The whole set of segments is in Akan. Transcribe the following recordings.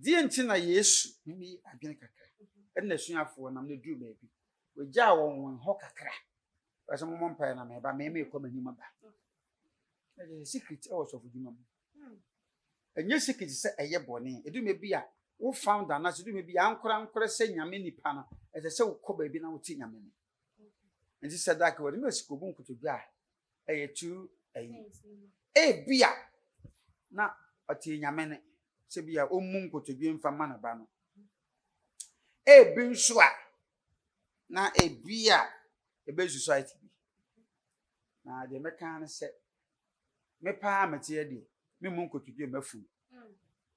Die ntina Yesu mi adwene kakra na suafo nam na duru baabi wagya won ho kakra ase mo mpa na me ba me me kɔ manim ba secret e was of dwuma enye secret se eye bone edume bi a wo founder na se edume bi ankora se nyame nipa no ese se wo kɔ baabi na wo ti nyame no nti sadak wo me sikobu nkutubi a eye tu ayi bia na ati nyame ne se bia omu nkutubi mfa ma na ba no bi nso a na bia ebe society bi na de meka na se me pa mate ye de me mu nkutubi mafunu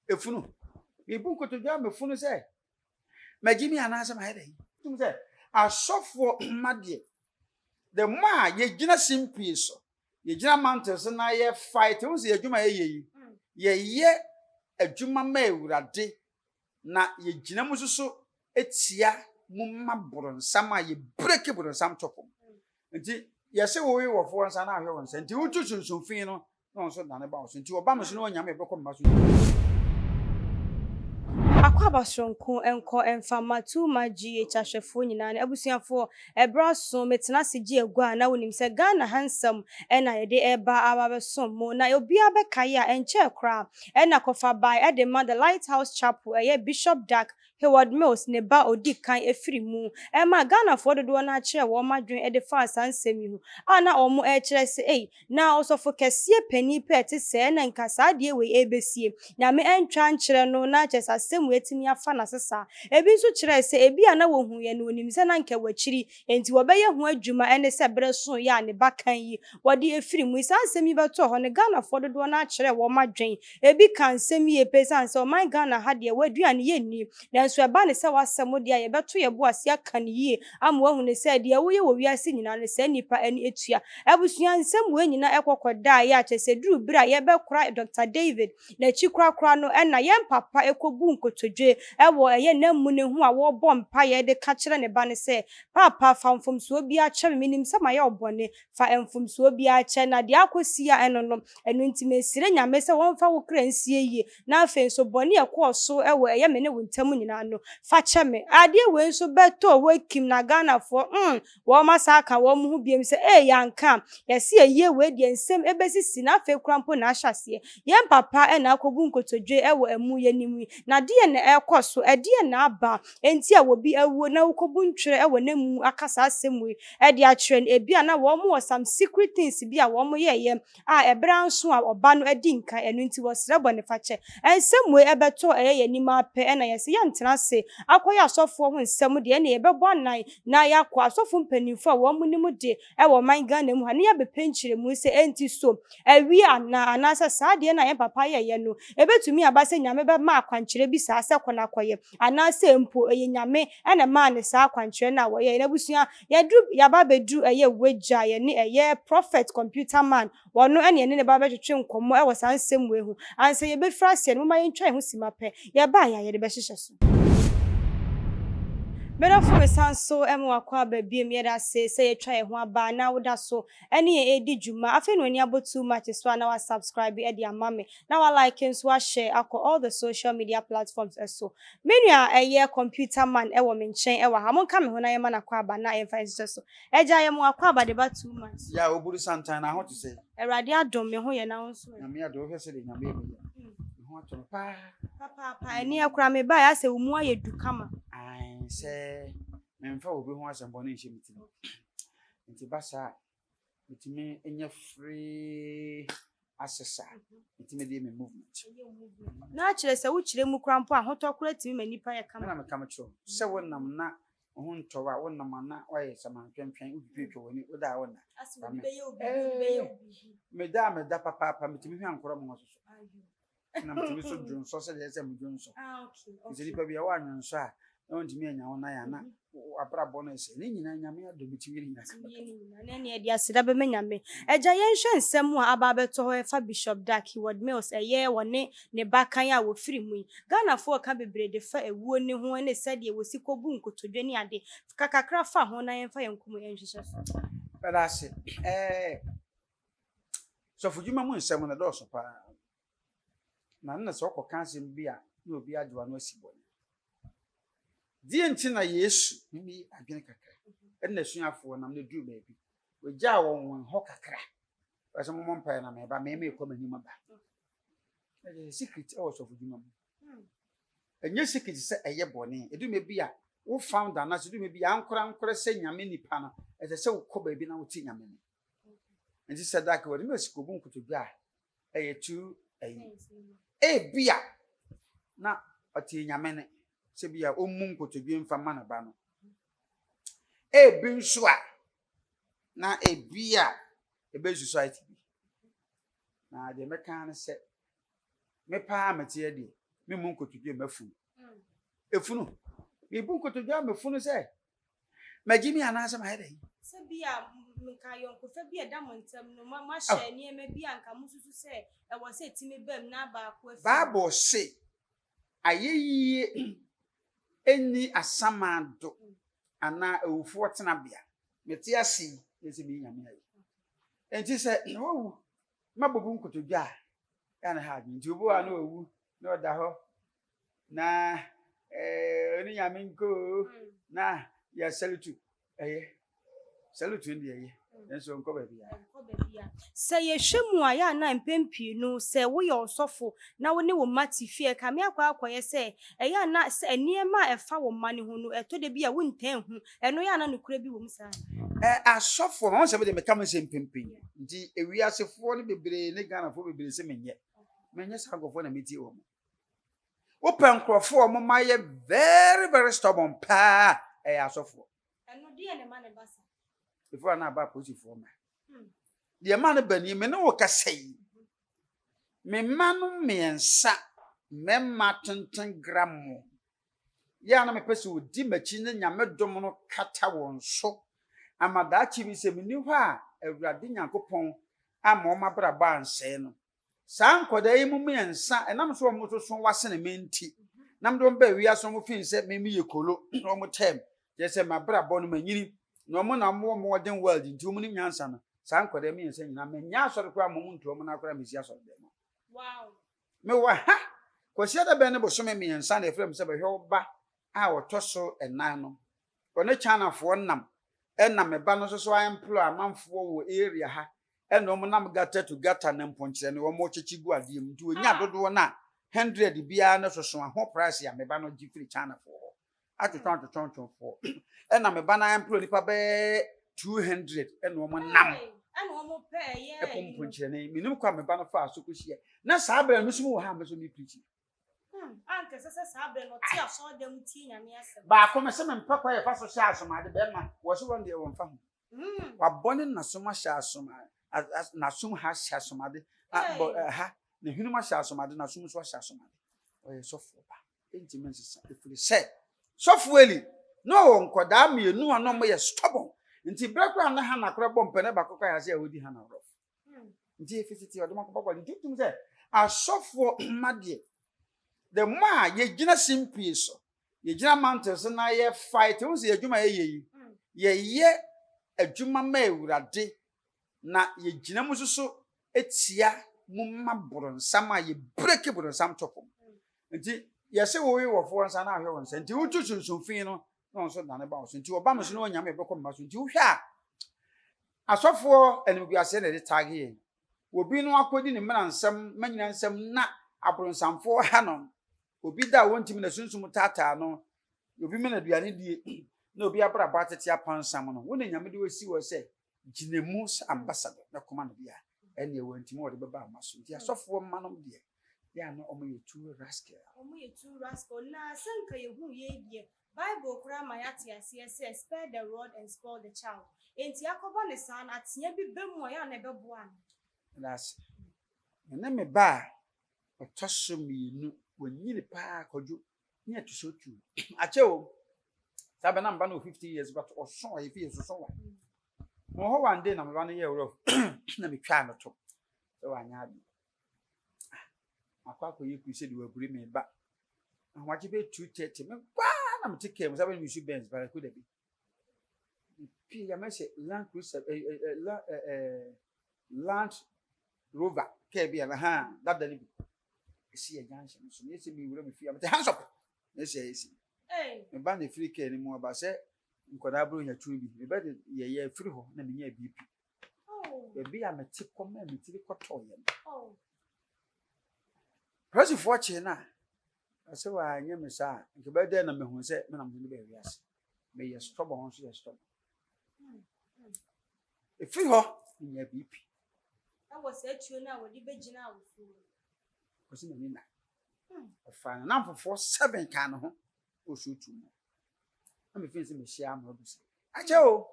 efunu me bu nkutubi mafunu se magimi anasa ma hede tum se asofo made the more ye gina simple so ye gina mountains na ye fight wo se adwuma ye ye adwuma ma ewurade na ye gina mususu etia mumma boronsam a ye break boronsam topo nti ye se wo we wo fo nsa na ahwe won nsa nti wo tusunsunfin no no so na ne ba wo nti oba me so no nyame be ko mba so Akwabasronko enko enfama tu maji chahwefo nyina na abusuafo ebraso metena sigi egua na wonim se Ghana handsome ena yede eba ababesom mo na obi abekaye a enche kra ena kofa by edema the Lighthouse Chapel eye Bishop Dark Heward Mills ne ba odi kan efiri mu ema Ghana fo dodo na kire wo madwen ede fa sansemi hu ana omo kire se na osofo kese pani pete se na nkasa de we ebesie na me entwa nkire no na chesa sem etimi afa na sesa ebi nso kire se ebi ana wo hu ye no onim se na nka wachiri enti wo beye hu adwuma ene se bere so ya ne bakan yi wode efiri mu sansemi beto ho ne Ghana fo dodo na kire wo madwen ebi kan semi e pesan se o man Ghana ha de waduane ye ni nanso eba ne se wasem de ye beto ye bo ase aka ne yi amwo hu ne se de wo ye wo wiase nyina ne se nipa eni etua abusua nsem we nyina ekokoda ya chese duru bira ye be kora Dr. David na chi kura no ena ye papa ekobu nkotodwe ewo eye namu ne hu a wo bom pa ye de ka kire ne ba ne se papa famfom so bi a kye minim se ma ye obone fa emfom so bi a kye na de akosi a eno ntime sire nyame se won fa wo kra nsie yi na afen so bone ekoso ewo eye me ne wontam nyina no fa kye me ade we nso beto wo kim na Ghana fo wo masaka wo mu hu biem se yanka yesi eye we de nsem ebesisi na afen krampo na ahyase ye papa ena akobu nkotodwe ewo emu ye nimu na de na ekoso ade na aba enti a wo bi ewo na ukobu ntwere ewo na mu akasa asemwe ede a kire ebi ana wo mu some secret things bi a wo mu ye ebra nso a oba no adi nka enu nti wo sere bone fache ensemwe ebeto eye nimu ape ena yesi ye ntena se akoya asofo ho nsem de na yebebo anan na yakwa asofo mpanimfo a wo mu nimu de ewo man Ghana mu ha ne ya bepenchire mu se enti so ewi anasa saa de na ye papa ye no ebetumi abase nyame be ma akwankyere bi saa se kona koye anase mpo eye nyame ena ma ne saa akwankyere na wo ye na busua ye dru ya ba bedru eye wagya ye ne eye prophet computer man wono ene ne ba betwetwe nkomo ewo saa nsem we hu anse ye be frase no ma ye ntwa hu simape ye ba ya ye de be hyehye so Bera for sanso emu akwa babiem yeda se ye twa ye ho aba na woda so ene ye edi djuma afi no ani abotu match so na wa subscribe e dia mame na wa like nso wa share akọ all the social media platforms eso menu a eye computer man e wo me nchen e wa ha monka me ho na ye ma na kwa aba na ye fa nso so eja ye mu akwa aba de ba 2 months ya oburu santan na ho to say erade adom me ho ye na nso na me ado hwese de nyame me ho ato papa eni akura me ba ya se wo mu aye dukama say memfa obi ho asembo na nhye mitimi nti basa mitimi enye free accessa mitimi de me movement na kire se wo kire mu krampo ahotokura timi manipa ye kama na me kama kiro se wonnam na ho ntowa wonnam na waye samantwentwen ubipetwe woni oda wonna asimi be ye obi me da papa mitimi hwan koro mo so na mitimi so dwonso se de se mo dwonso okay nti lipa bia wa nwonso a na ntimi anya wona ya na abra bonus ni nyina nyame ado bitimi nyina na ne dia sida be menyame eja ye nhwe nsem a aba beto ho fa Bishop Dark Heward Mills eye wone ne bakan a wo firi mu Ghana fo ka bebre de fa ewuo ne ho ne sade wosi kobu nkotodwe ne ade kakakra fa ho na ye fa yenkomo ye nhwehye so pedase so fujuma mu nsem na do so pa na nna so ko kansem bi a na obi adwa no asibone die nti na Yesu mi adwene kakra na suafo nam na duru baabi ogya won ho kakra ase mo mpa na me ba me ekọ mani ma ba secret e was of dwuma mu enye secret se eye bone edume bi a wo founder na se edume bi ankora se nyame nipa na ese se wo kọ baabi na wo ti nyame ni nti sadaka wo me sikobu nkotodwa eye tu bia na oti nyame ne se bia ommu nkotodwe mfa ma na ba no bi nso a na bia ebe society bi na de meka na se me pa amete ade me mu nkotodwe mafunu efunu me bu nkotodwe mafunu se magimi anasa ma hede se bia nka yonko fa bia da montam no ma hye ne ma bia nka mususu se e wo se time bam na ba ko afi Bible se ayeyi eni asamado ana ewufo tena bia mete ase ese bi nyame ayi enti se wo mabobu nkotodwa ya na ha nti obo a na owu na oda ho na oni nyame nko na ya salute salute ndi eye enso nko ba bia se ye hwemu aya na mpempi no se wo ye osofo na wo ne wo mati fie ka me akwa se eya na se eniema efa wo mane ho no eto de bia wo ntan hu eno ya na nokura bi wo msa asofo won se be de meka me se mpempi nti ewiasefo ne bebre ne ganafo bebre se menye sagofo na meti wo open crofo o ma ye very very stubborn pa asofo eno de ne mane basa before na ba posifo ma de ma ne bani me ne wo kasai me manu miensa memma tenten gram ya na me pese odi machi ne nyame dom no kata won so amada chi bi se me ni ho a awurade nyankopon ama o mabra ba anse no san koda yi mu miensa enam so mo so wase ne menti nam do ba wi aso mo fin se me mi yekolo no mo tem je se mabra bo no manyini no mo na mo modern world nti mo ni nyansa no san koda miensa nyina me nya asore kwa mo nto mo na kora mesi asore de no wow me wa ha kwasi da be ne bo so me miensa na efrem se be hwe ba a wotoso enan no one chanafo nam enam me ba no so employ amanfo wo area ha eno mo nam gata to gata na mponkyere ne wo mo chichigu ade mu nti onya dodo na 100 bia na soso ho price ya me ba no gi free chanafo atotontotonton fo enam me ba na employ nipa be 200 eno mo nam eno mo pe ye mponkyere ne minum kwa me ba no fa asokohia na saa bra no so mo ha me so mi preach anke sese sabe no ti aso dem ti nyame asem ba ko me se me mpakwa ye fa so sha asomade be ma wo so won de won fa ho wa bone na so ma sha asomade na sum ha sha asomade ha na hinu sha asomade na sum so sha asomade o so fo ba enti men se efiri se so fo eli no nkoda mienu ano mo ye stubborn nti brekwa na ha na kora bompe ne ba kokwa ya se odi ha na ro nti efititi o de makwa kwa nti tum se asofo made the ma ye gina simple so ye gina mountains na ye fight wo se adwuma ye ye adwuma ma ewurade na ye gina mususu etia mu maboro ma ye break boro nsam topo nti ye se wo we wo fo nsa na ahwe won nsa nti wo tutunsunfin no no so na ne ba wo nti oba mo so no nyame bekọ mma so nti wo hwe a asofo enimgu ase na de tag ye obi no akodi ne mra nsam manyina nsam na abronsamfo hanom obi da wontimi na sunsum tata no obi me na duane die na obi abra ba tete apansam no wo na nyame de wasi wo se ginemu ambassador na koma no bia ene wontimi wo de beba amaso dia sofo manom die ya no omo ye two rascal na sanka yehu ye die bible kura ma yate ase se spare the rod and spoil the child enti akoba ne san atia bi bemu ya na bebo an that's na me ba otoso mienu wanyini pa kojo ni atusotu achewo sabe na mba no 50 years but oso ye fi so wa mo ho one day na me ba no ye woro na me twa no to so wanya abi akwa ye kuise de waburi me ba ahwaje be 230 me kwa na me take me sabe me su benz ba ko da bi pi ya me se land cruiser land rover ke bi na ha that da ni esi junction so me se me wura me fia me hands up na se esi me ba na free care ni mu ba se nkoda bro nya tru bi me ba de ye free ho na me nya BP be a me ti kom na me ti koto ye Presi for che na ase wa anya me sa nke ba de na me hu se me na me be wi ase me ye stop on so ye stop free ho nya BP was a tune now with the Begina. was in the night. A number for 7 can ho o shoot you. I'm facing me share my business. I Joe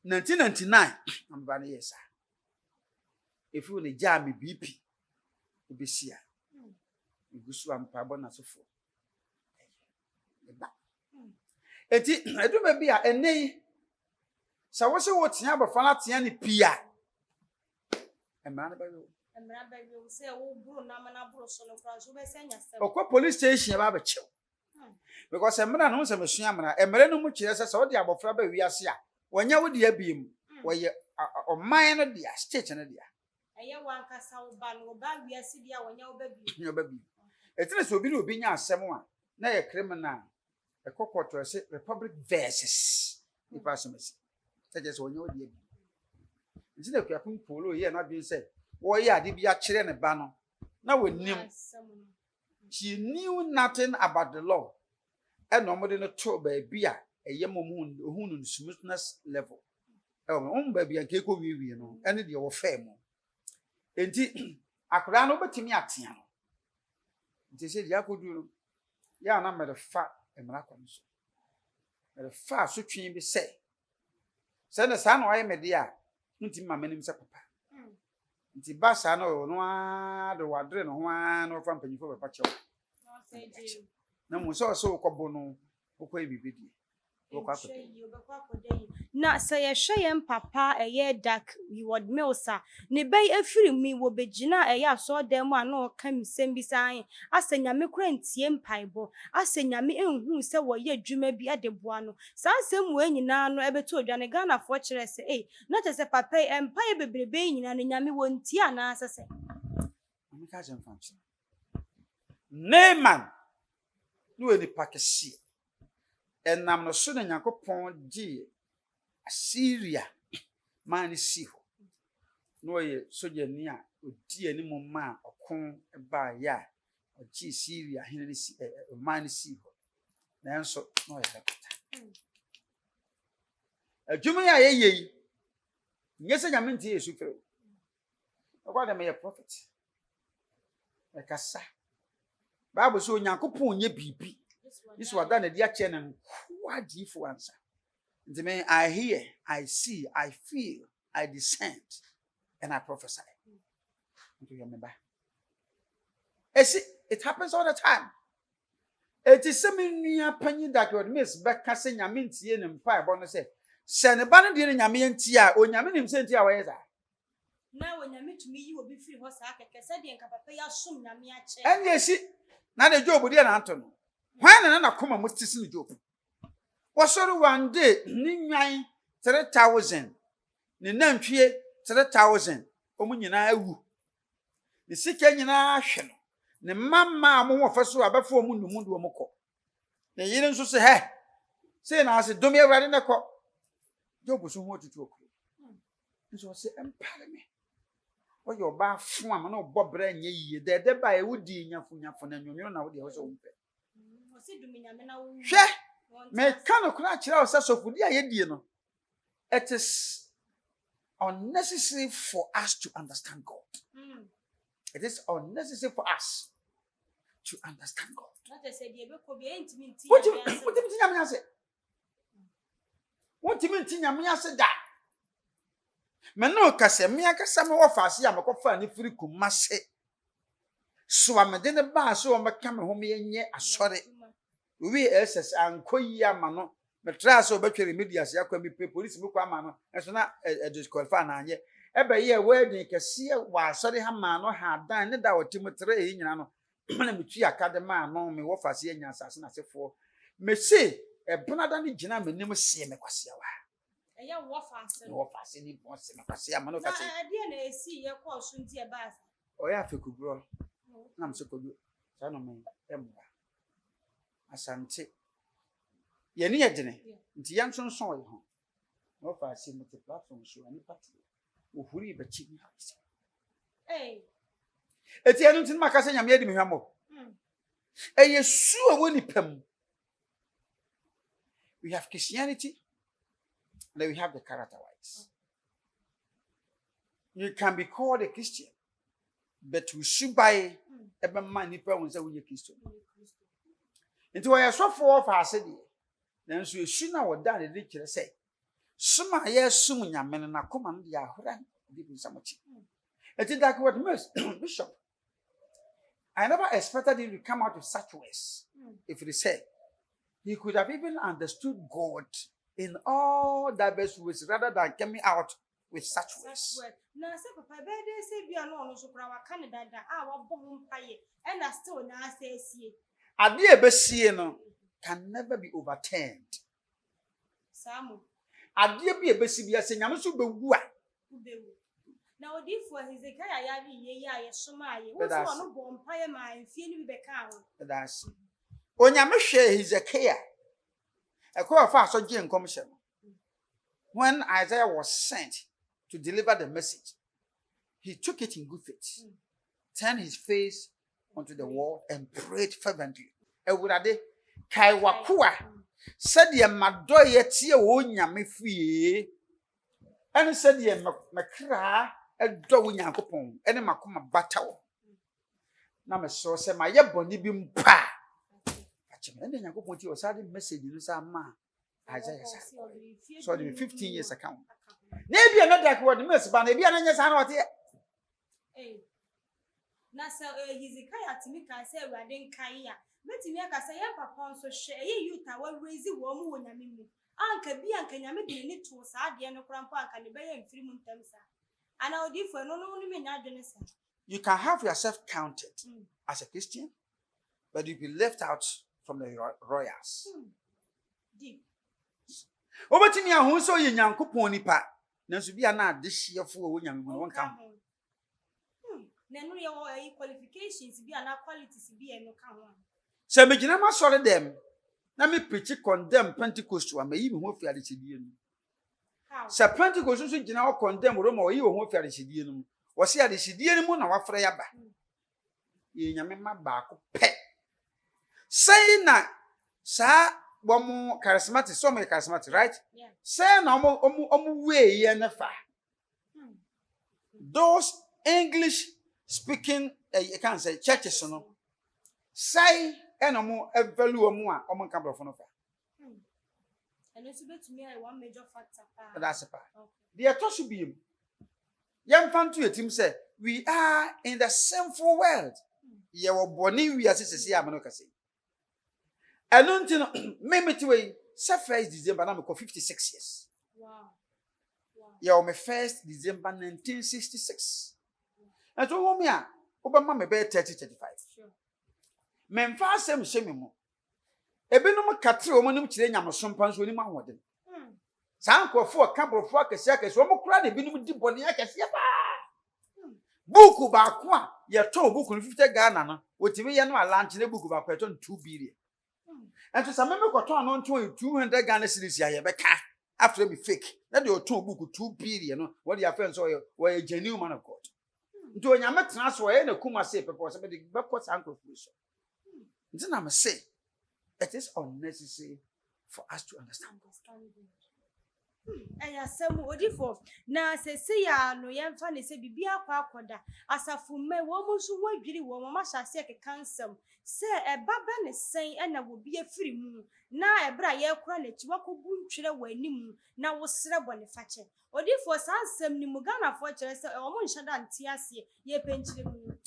1999, I'm Banny, yes, sir. If you only jam me BP, you be see. You go swam parbona so for. I do maybe a nay. So what's what's here but Fanatia ni Pia? A man by you. And Rabbi will say, oh, Brunamana Brusso, who may send us. Or police station about a chill. Because a man knows a machine, a merino much as I saw the above Rabbi we are here. When you would dear beam, where you are minor dear, stitch and a dear. And you want us how ban or bag we are sitting when your baby. It is will be being someone, nay a criminal, a cocoa to a republic versus the person. Such as when you dear. Instead of your polo here not being said, oh, yeah, did be a children a banner. Now we knew she knew nothing about the law, and nobody not told by beer, a young moon who smoothness level. Oh, baby, and cake of you know, and your fame. Indeed, I could run over to me at Tiano. They said, Yakudu, ya number the fat and Maraconis. The fat so train be say. Send a son or I made dear, until my name is a papa. Until Bassano, no, the wadrin, one or from Penny for a patch. No more so cobono, who may be with na say a shame papa a year dark you would milsa ne bay a free me will be gina a ya so them one no come same beside asenya me krantie mpaibo asenya me enhu se wo ye dwuma bi ade boano sa asem we nyina no ebeto odwane Ghana for kire se na te se papa empai bebrebe nyina ne nyame wonti ana asese amika jem fanchi Naaman no eni pakesi enam no so na Yakopon gi Assyria man si ho no ye soja ni a odi animu ma okon ba ya ogi Syria hene si man si ho nanso no ye repota adwuma ya ye nyese nyame ntie Yesu fere okwa dem ye prophet e kasa Bible so Yakopon nye bibi this was done the ache na kwaji for answer. I hear, I see, I feel, I discern, and I prophesy. Do you remember? It happens all the time. It is something near penny that would miss back casting Yaminti and Pie bonus say, Send a banner dear Yamintia, or Yamin sent your ways. Now, when you meet me, you will be free horse. I can say, and Capapaya soon, Yamiache. And yes, not a job with dear Anton. When another come must listen to job. Was sort of one day, Ning 3,000, the Nantree 3,000, Omunina woo. The sick action, the mamma more for so about 4 moon moko. The Yen so say, hey, say, I said, don't be right in the court. Job was so wanted to occur. And so I said, empire me. What your bar form, no Bob Brand ye, there by would be Yafunya for the union of the house. She may kind of crash out such of the idea. It is unnecessary for us to understand God. It is unnecessary for us to understand God. What do you mean? What do you mean? That Mano Casemia Casamo of us, Yamakofa, and if we could mass it. So I'm a dinner bar, so I'm a camera home here. Sorry. We SS and Koya Mano, but try so better medias, Yakobi police Mukamano, and so not a disqualifying yet. Every year, wedding can see why sorry Hamano had done it out Timothy, you know, Manamichi Academa, no me what I see in assassin as a four. May say a Bonadani Jina, me never see me Quasia. A young waffle, Waffle, any wants to see a man of I didn't see your call soon, dear Bath. oya fekugro na msekogu sa no me emwa asante ye ne yedene nti ya nsonson ye ho no fa si multi platform so ani party ohuri be chi ni hase eti enu tin makasa nyame edi mehwamo eye su woni pam. We have Christianity and then we have the character wise. You can be called a Christian, but we should buy a man if we say we are Christian. Into why so for us said, then so you should now done the rich say. Suma yes, soon young men and a command the Ahuran, giving so much. It is like what most Bishop. I never expected him to come out with such words. If it is said, he could have even understood God in all diverse ways rather than coming out with such words. Now, say, Papa, they say, be alone, so for our Canada, our bomb pie, and I still now says ye. A dear Bessiano can never be overturned. Samu. A dear be a Bessia saying, I'm so be. Now, if for his Ekaya, ye, Sumai, what's one bomb pie, my feeling be count. That's when you share his a care. A call of fast on commission. When Isaiah was sent to deliver the message, he took it in good faith, turned his face onto the wall, and prayed fervently. Ewurade kai wakua said ye madoye tie wo nyame fie ene said ye makra edo wo nyankopon ene makoma batawo na me so se ma ye boni bi mpa achime ene nyankopon tie o sade message no sa ma Isaiah so the 15 years account na bia na dak word mess ba na bia na nya sa na ote na se Hezekiah timi ka se Ewurade nkan ya metimi aka se ya papa nso hwe ye yuta wa raise wo mu wonyame mu anka bia anka nyame de ni to sa ade no krampo anka ne be ya mfiri mu ntam sa ana odi fo no me nya adwene sa. You can have yourself counted as a Christian, but you'll be left out from the royals. Deep. Obatimi ahun so ye nyankopon nipa nanso bia na ade hyefo wo nyame mu won ka na no ye qualifications bi ana qualities bi e no ka ho. Se me gina ma sore dem na me preach condemn Pentecost wa mayi me ho fi ade chedie nu. Se Pentecost so gina o condemn Roma wa yi wo ho fi ade chedie nu. Wo se ade chedie nu mu na wa frɛ ya ba. Ye nyame ma ba ko pe. Say na sa bomu charismatic so me charismatic right? Yeah. Say na omu way ye na fa. Those English speaking you can say churches no say enomo evalu omu a omo nka brofo no fa And it's betumi a one major factor. That's it. The atosu biem yem fan to etim say we are in the sinful world. Ye wo boni wi asese ya me no kase eno ntino memeti we say 1st December na me ko 56 years. Wow. Ye o me 1st December 1966. And so wo me a obama me be 30-35. Sure. Memfa asem hyeme mo. Ebenum katre o monim kire nyamoso mpa nso onim ahode. Sankofo kabrofo akese akese o mokura de binum di bone akese ba. Buku ba ko a ye to buku no 50 Ghana no. Otimi ye no alanche na buku ba ko to 2 billion. And so some me ko to no to 200 Ghana cedis ya ye beka after be fake. Na de o to buku 2 billion no. What your friends or a genuine man of God. Nto onyame tena so ye na kuma say pepe so be de beko sankofo so. Nti na me say it is unnecessary for us to understand. Aya semu odifo na sese ya no yemfa ne se bibia kwa akoda asafu me wo mu so wadwiri wo mama hyase ke kansam se baba ne sen na wo bia firi mu na ebra ye kora na chiwa ko buntwere wanimu na wo sere bone fache odifo sansam ni mu Ghana fo kire se o mu nhada nti ase ye penchire mu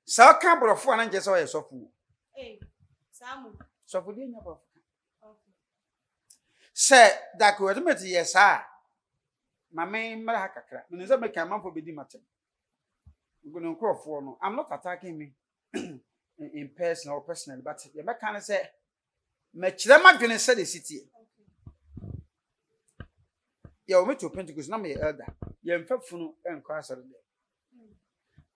Sa ka brofo na nje so ye sofu samu sofu de nya brofo say that we admit yes mama mara kakra me nze me kan manfo bedi matem gono crofo no I'm not attacking me in person or personally but you make can say me kire madwene say the city ya o me to Pentecost na me elder ye mfa funu enko asore de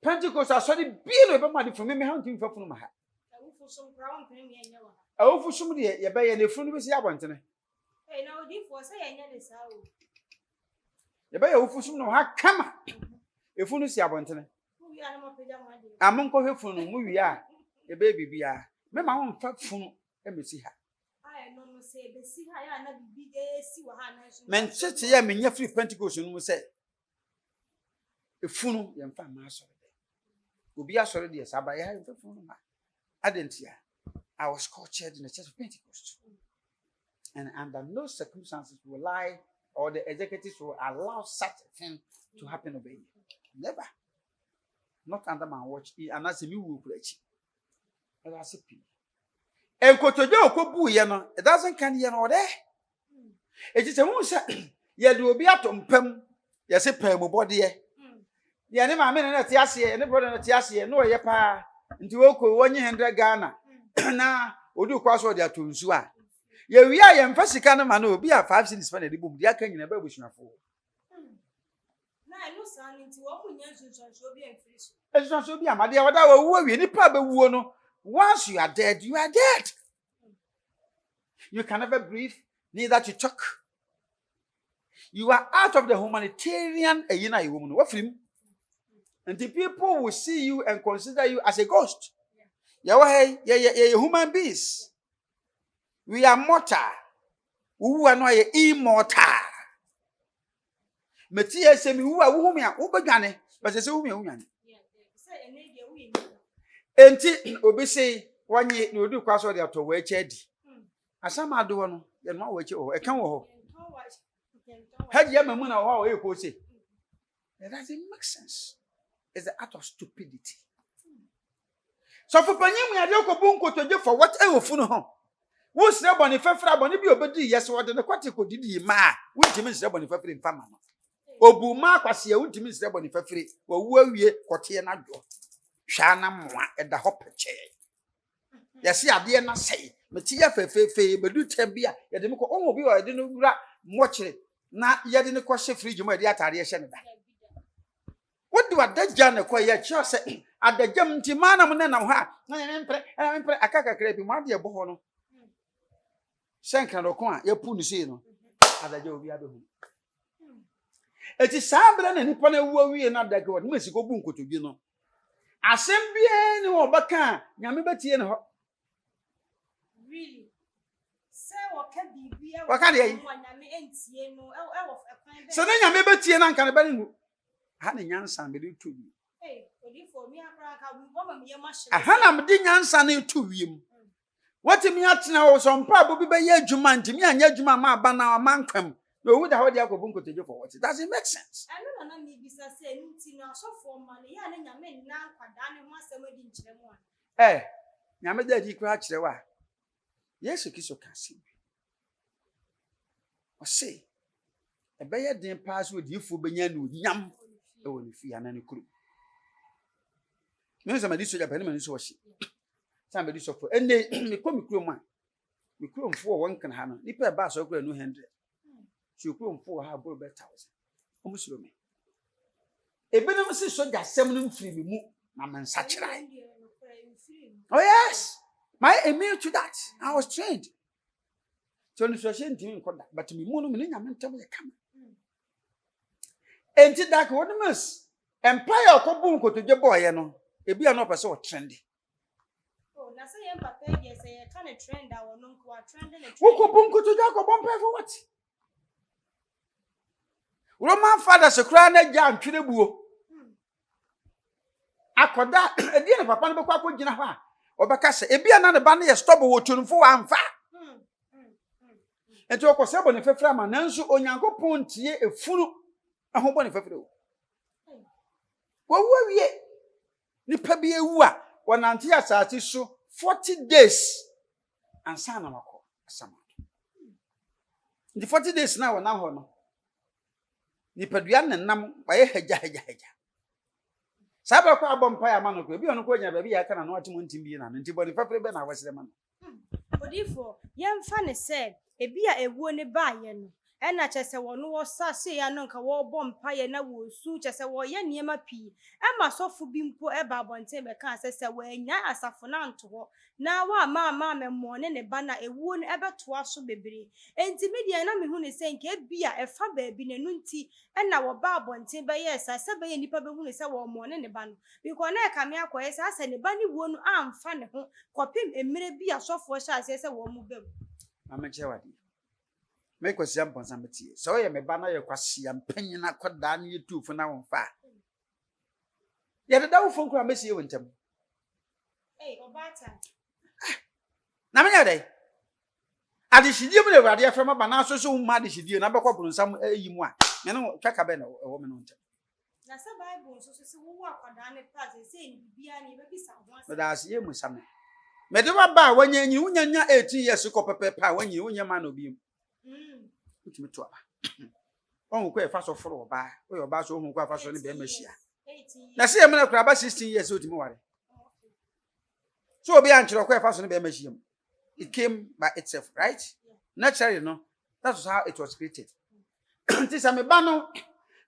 Pentecost asɔre bi no ebe ma de funu me ha ntimi fa funu ma ha. Awufosom kura won pene me enye wa. Awufusum de ye be ye na funu bi si abontene. Na odifo say enye ne sa o. Ye be ye awufusum no ha kama. Efunu si abontene. Mu wi ana mo peja mo ade. Amonko hwe funu mu wi a ye be bibia. Me ma won fa funu e mesi ha. No say be si ha ya na bibi de si wa ha na so. Men chete ya menya free Pentecost no mu say. Efunu ye mfa ma asɔre de. Obi asɔre de sa ba ya ye funu ma. Adentia. I was cultured in the church of Pentecost. And under no circumstances will I or the executives will allow such a thing to happen over here. Never. Not under my watch. And as a new will preach. And I say, and Kotojo Kobu Yano, it doesn't can you know there. It is a moon say, ye do be at Pem, yes, a pem body. The animal men at Yassi and the brother at Yassi, no, ye pa, into Oko 100 Ghana. Na odu kwaso dia to nsu a ye wi a ye mfa sika na ma na obi a 5 cedis pa na de bom dia kan nyina ba busuafo na enu san nti wo munya nsunsunso obi amfiri so nsunsunso obi amade wada wa wu awie nipa ba wuo no once you are dead you are dead. You can never breathe, neither to talk. You are out of the humanitarian ayina ye woman what film, and the people will see you and consider you as a ghost. Yeah, human beings. We are mortal. We are not immortal. Metia say me who are whom ya ubagane, but say whom you yan. Enti obi say one ye no do kwaso de to we chedi. Asama do no, ye no we che o e kan wo ho. Had ye mamu na ho e ko say. It doesn't make sense. It's the act of stupidity. So for panyim ya de okobun kotoje for what e ofunu ho. Wo sire boni fefra boni bi obedi yes wo de ne kwate kodidi ma. Wo ntimi sire boni fefre mfama no. Obu ma kwase ya wo ntimi sire boni fefre wo wu awie kote na dwo. Hwa na moa e da ho peche. Yesi ade na sei. Meti ya fefefe bedu tambia ye de me ko onwo bi o de no wura mochire na ye de ne ko hye fridge mo de atare hye ne da. What do adagya ne ko ye kyo se adagam nti manam ne nam ha na mpre akaka kra bi ma de ebo ho no senka do ko a ye pu ni sei no adagya obi abehu eti sabra na nipa na wu awie na adagya wo me siko bu nkotobi no asem bia ni wo baka nyame betie ne ho really say waka bibia waka de yi nyame entie no e wo ekwan be so na nyame betie na nka ne bari ngu ha ne nyansa me de tu bi odifo mi akra ka wo ma me machine aha na me de nyansa ne tu wiem wati mi atena wo so mpa bo bi be ye adwuma ntimi anya adwuma ma aba na mankwam no wu da ho de akobun koteje for what it doesn't make sense. I no na me bisa say nti na so for man ya na nyame na kwada ne ho asem adi nkire mu a nyame da di kra kire wa Yesu Kristo ka se o se e be ye den pass we di fu benya no nyam e woni fi ana ne kuru me so ma di so ja pa ne ma ni so wo hye sam be di so for ene me ko mi kuru mu a mi kuru mfo wo nkan ha no nipa ba so kura no 100 si kuru mfo ha bo be 1000 o mu suro me e be no se so ja sem no mfiri me mu na man sa kirai. Oh yes, my email to that I was trained so no so she ntimi nkoda but me mu no me nya mentem ye kam enti da ko no mas empire ko bu nkotoje boye no e bia no pese o trendy. Oh na say em papa ye say ye kind of trend that one no ko trend na wo ko bu nkotoje ko bompa for what Roman father se kra na ja ntwere buo akoda e die na papa no be kwa akogina ho a obeka se e bia na ne ba na ye stop wo tunfo amfa enti okose bo ne fefra ma nanso onyankopon tie efunu aho bo ne fefra wo wie nipa bi ewu a wonante asase so 40 days ansa na makọ asama the 40 days na wona ho no nipa dua ne nam waye haja Saba kwa bompa ya mano ko bi onu ko nya ba bi ya kana no atimo ntimbi na nti boni fafre be na wasire mano odifo yemfa ne se ebi a ewuo ne ba ye no ɛna kyɛ sɛ wɔno wɔsase ya no nka wɔbɔ mpaeɛ na wɔsu kyɛ sɛ wɔyɛ nneɛma pii ɛma sɔfo bi mpo ɛba abɔnten bɛka sɛ wɔanya asafo no anto hɔ na wama mmɔ ne ba na ewuo no ɛbɛtoa so bebree enti media na mehu ne sɛ nka bia ɛfa baabi na no nti ɛna wɔba abɔnten bɛyɛ sɛ bɛyɛ nipa bɛhu ne sɛ wɔmmɔ ne ba no because na ɛka me akɔyɛ sɛ ne ba ne wuo no amfa ne ho kɔpem emmerɛ bi asɔfoɔ hyɛ aseɛ sɛ wɔn mu bam Amache wadi. Me kwasi amponsa metie. So ye me ba na ye kwasi ampanyin akoda na ye tufu na wonfa. Ye de dawo fon kura mesie wontem. Obata. Na me nyade. Adishidie mu na awurade aframa ba na so so ma adishidie na bekọ bronsam ayi mu a. Me no twaka be na wo me no ntem. Na se Bible so se wo akoda ne pass se ni bibia ne be bisa ho ase. Da ase ye mu same. Me de ba ba wanya nyi wunyanya 18 years ko pepepa wanyi wunya ma na obi mu. Utimi to aba. Onwu ko e fa so foro oba. O yoba so ohun ko afa so ne be mahia. Na se ye me na kura ba 16 years utimi ware. So obi anchiro ko e fa so ne be mahia mu. It came by itself, right? Naturally, no. That was how it was created. This am ba no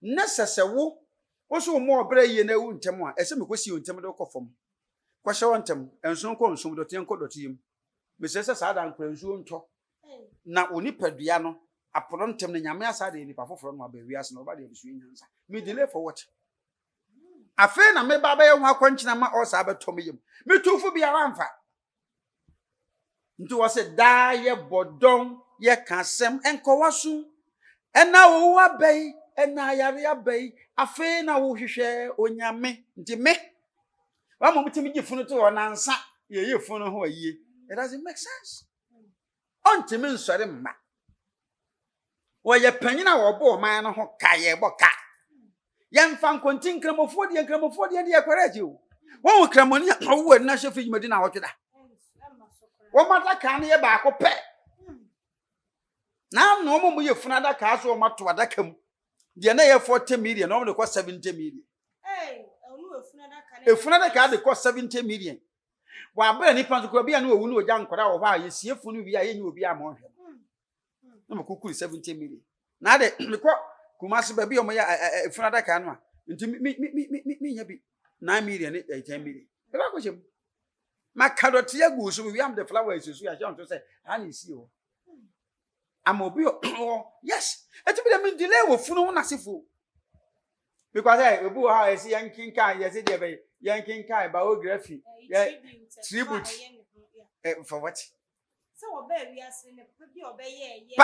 necessary wo so mo obere ye na ewu ntem a ese me kosi ntem de kofom. Kwa hye wontem enso nko nso do ten ko dotim. Me sese sa da nkra nso nto. Na onipadua no apono ntem na nyame asa de nipa foforo no aba wiase no ba de bisu nyansa. Me delay for what? Afa na me ba ba ye ho akwankyina ma o sa abetom yim. Me tufu bia ramfa. Nti wose da ye bodon ye kasem enkowasu ena wo abai ena yare abai afa na wo hwehwe onyame nti me wa mo mutimi gifunu to onansa ye yefunu ho ayie. It doesn't make sense. Ontimi nsore mma wo ye panyina wo bo man no ho ka ye boka ye mfa nkonti nkramofo de de kwaraji wo wo kramoni wo na hyefi yimadi na wotweda wo mata ka ne ye ba ko pe na no mo ye funa da ka so mato adaka mu de na ye 40 million no mo de ko 70 million onu efuna da ka de ko 70 million wa bra ni panzo ko bia na owu na oja nkora wo ha ye siefu no wi a ye nyi obi ama ohwe na mo kukuri 70 million na de me ko kumase ba bia mo ya efuna da ka no a nti mi nya bi 9 million 10 million e ba ko jem makadote agu so wi am the flowers so ya jam to say ha na isi o amobi yes etimi dem delay wo funu ho nasefo because ebu ha esi yankin kan yes dey be yankin kan biography tribute for what so oba wi asre ne bi oba ye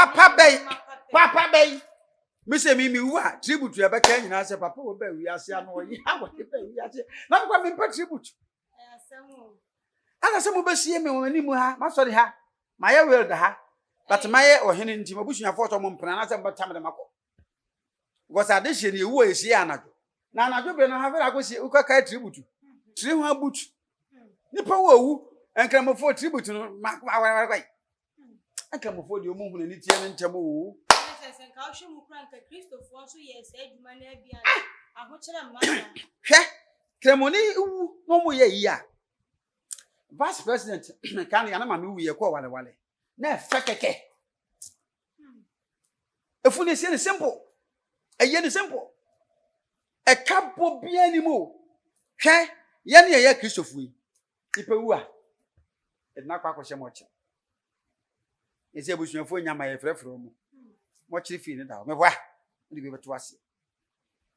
papa bay me say mi wu a tribute ya be kan nyina say papa oba wi ase ano yi ha wo be wi ase na kwa me pa tribute asemu ana se mo besie me woni mu ha ma sorry ha ma ye will da ha but ma ye ohene nti mabusuafo to mo mpena na se mbatam de mako because adehye ne ewu esi anajo na anajo be no ha fe akosi ukaka tribute tri ho abutu nipa wo owu enkramofo tribute no ma kwai enkramofo de omu hu na ni tie ne ntem owu se ka hwe mu kran ka Christopher so ye se adwuma na bia aho kire mmasa hwe kremoni wu no mo ye yi a vice president kan ya na ma me wu ye ko wale na fekeke efuni se simple eye ni simple e kabo bia ni mo hwe ye ne ye Christopher yi ipe wu a e na kwa kwhye mo che ese abusuafo nyama ye frefro mo chiri fi ni da me bwa ndi be beto ase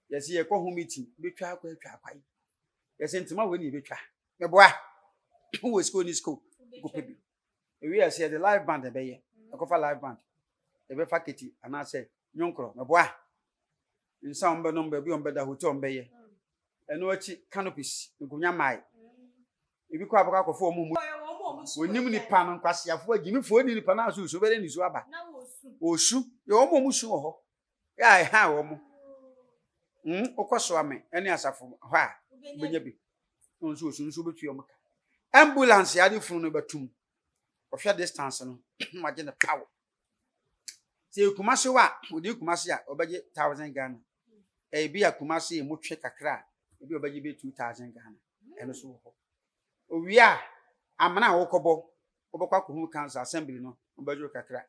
yesi ye ko hu meeting betwa akwa akwai yesi ntima we ni betwa me bwa wo school ni school go pebi we are say the live band e be ye akofa live band e be faketi ana say nyonkro me bwa nsa ombe no mba bi ombe da hotel ombe ye eno achi canopies nkunya mai ebi kwa abaka akofo omu onim ni pa no kwasiafo agimifo ni pa na so bere ni so aba na osu ye omo musu ho ya ha omo okoso ame ene asafo ho a benya bi nso osu nso betu omka ambulance ya di funu no batum ohwe distance no maje ne power se kumase wa odi kumase a obaje 1000 Ghana e bi akumase e mutwe kakra e bi obaje be 2000 Ghana eno so ho owi a amana wokobo obokwa ko hu council assembly no obaje kakra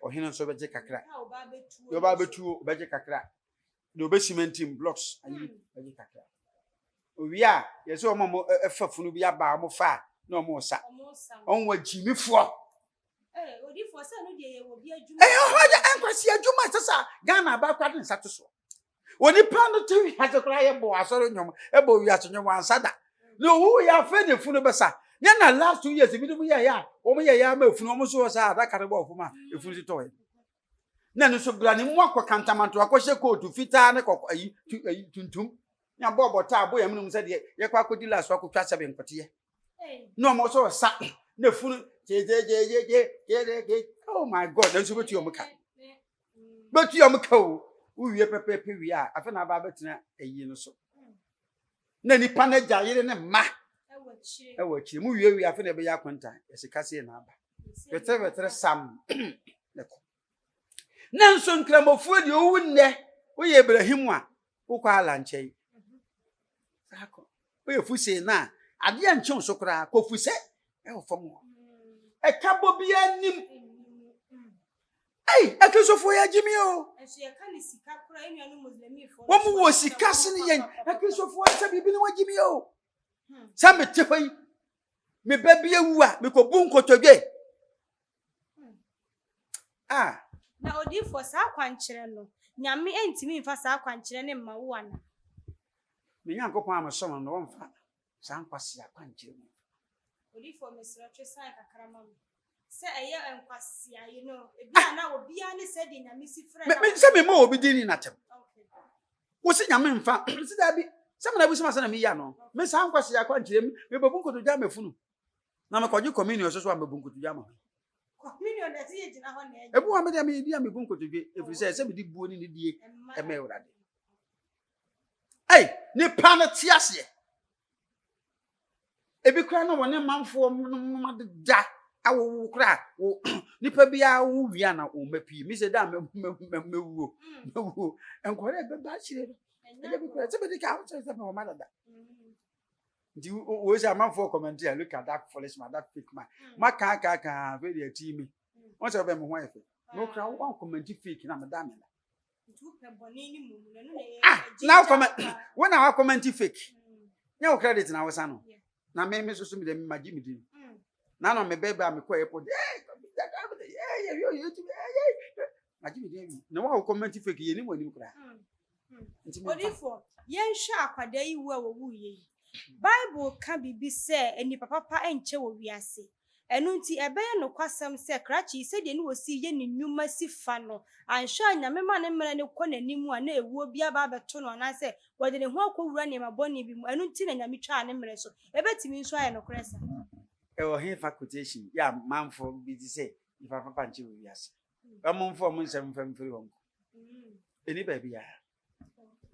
ohene nso beje kakra Ha oba betu. yo ba betu beje kakra do be cementing blocks ayi beje kakra owi a ye se omo efafunu bi aba mo fa na omo sa onwa jimifo Odifo se no de ye wo bi adwuma hoja enkwasi adwuma sasa Ghana ba kwade nsato so oni pa no te wi azekra ye bo asoro nyom e bo wi asonyom ansada no wu ya fe ne funu besa nya na last 2 years bi du ya ya o mo ya ma funu o mo so sa ada kare bo ofuma efunu ti to ye na no so bra ne mu akokantamanto akɔhye coat fita ne kokɔ ayi tuntum nya bobo ta bo ya munum se de ye kwa akodi last akotwa 7 nkote no mo so sa na funu je oh my god na so betu omka o uwie pepepe wi a afa na ba betina ayi no so na nipa na gya ne ma ewa chi mu wie afa na be ya kwanta esikase na aba betre sam leko na nso nkramofu de owu nne wo ye Ibrahim a wo kwa ala nkyɛn sako wo ye fuse na ade a nkyɛn so kra ko fuse e wo fam ho e ka bo bia nim ei akrisofo ya jimi o enso ye ka ni sika kura enuanu muslimi fo wo mu wo sika se ne yen akrisofo ya bibi ne wajimi o sa me tefai me ba bia wu a me ko bu nkotodwe na odifo sa kwankyere no nyame entimi mfa sa kwankyere ne mma wo ana me nyankopon amasom no wonfa sa nkwase akwankyere mo odifo mesra twesa kakra mam se eye enkwase ayi no ebia na obi ani se de nyame si frɛ na me se me ma obi dini natem wo se nyame mfa se da bi se me na bu se ma se na me ya no me sa nkwase akwankyere me babu nkotodwa mafunu na me kwaje communion so so ambabu nkotodwa ma communion that ye gina ho na ebu wa me de me di ambabu nkotodwe efri se me di buo ni die e me urade ei ni pa na ti ase ebi kra na wone manfo ma de da awo kra wo nipa bia wo wia na o mapi mi se da mewu enkore be ba chire e bi kra se be di ka o se me o ma da di wo se manfo comment here look at that foolish man that fake man maka ve dey team won se be me ho efe no kra wo comment fake na me da me now comment when I comment fake nya credit na wo sa no na me so me de me magi me di na no me bebe am ko airport magi me di na wo comment fake ye ni mo ni kra odifo yen hwa akwada yi wo wo ye Bible ka bibi se eni papa enche wo wiase enu nti ebeye no kwasem se krachi se de ni wosi ye ni nnwuma si fa no anhwa nyame ma ne mmere ne kɔ nanimu a na ewuo bia ba beto no na se wode ne ho akowura ne maboni bi mu enu nti na nyame twa ne mmere so ebetimi nso aye no kresa o hin facultation ya manfo bi di se ni papa nche wo wiase amonfo mo nsem fam firi won eni ba bia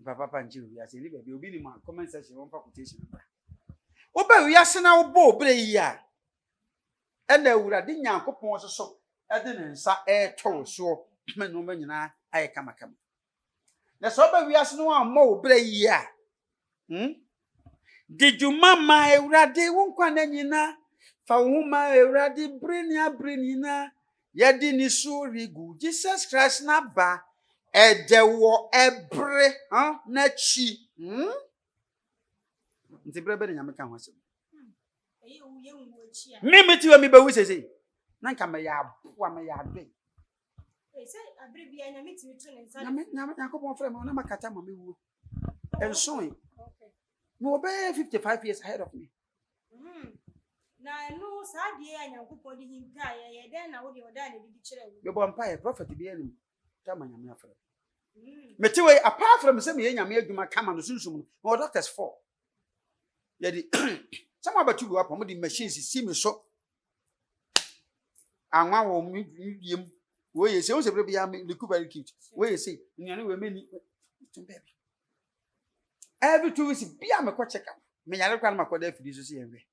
papa nche wo wiase eni ba bia obi ni ma comment section won facultation wo ba wiase na wo bo obre yi a ena awurade nyankopon so ede ne nsa to so me no ma nyina aye kamakam na so ba wiase no amma obre yi a dijuma ma awurade wo kwa na nyina fa wo ma awurade brenia yedi ni so rigu Jesus Christ na ba edewo ebre na chi nti brebe de nyame ka ho asem me ti wa mi ba wu sese na nka me ya aboa me ya ade se abre bia nyame ti to ne nsa nyame yakobon frɛ me na makata ma me wu enso no be 55 years ahead of me na no sa de ya nyankopon de hinta ye den na wo de oda na bibi kire wo be bon pa ye prophet bi enu ta ma nyame afrɛ me ti we apart from say me ye nyame adwuma kama no sunsum no doctors 4 ye di some about you up on the machines see me so anwa wo yem wo ye say o se be ya me look very cute wo ye say nyane we meni to baby every 2 weeks bia me ko check up me nyare kwa na makoda afidi so se yenwe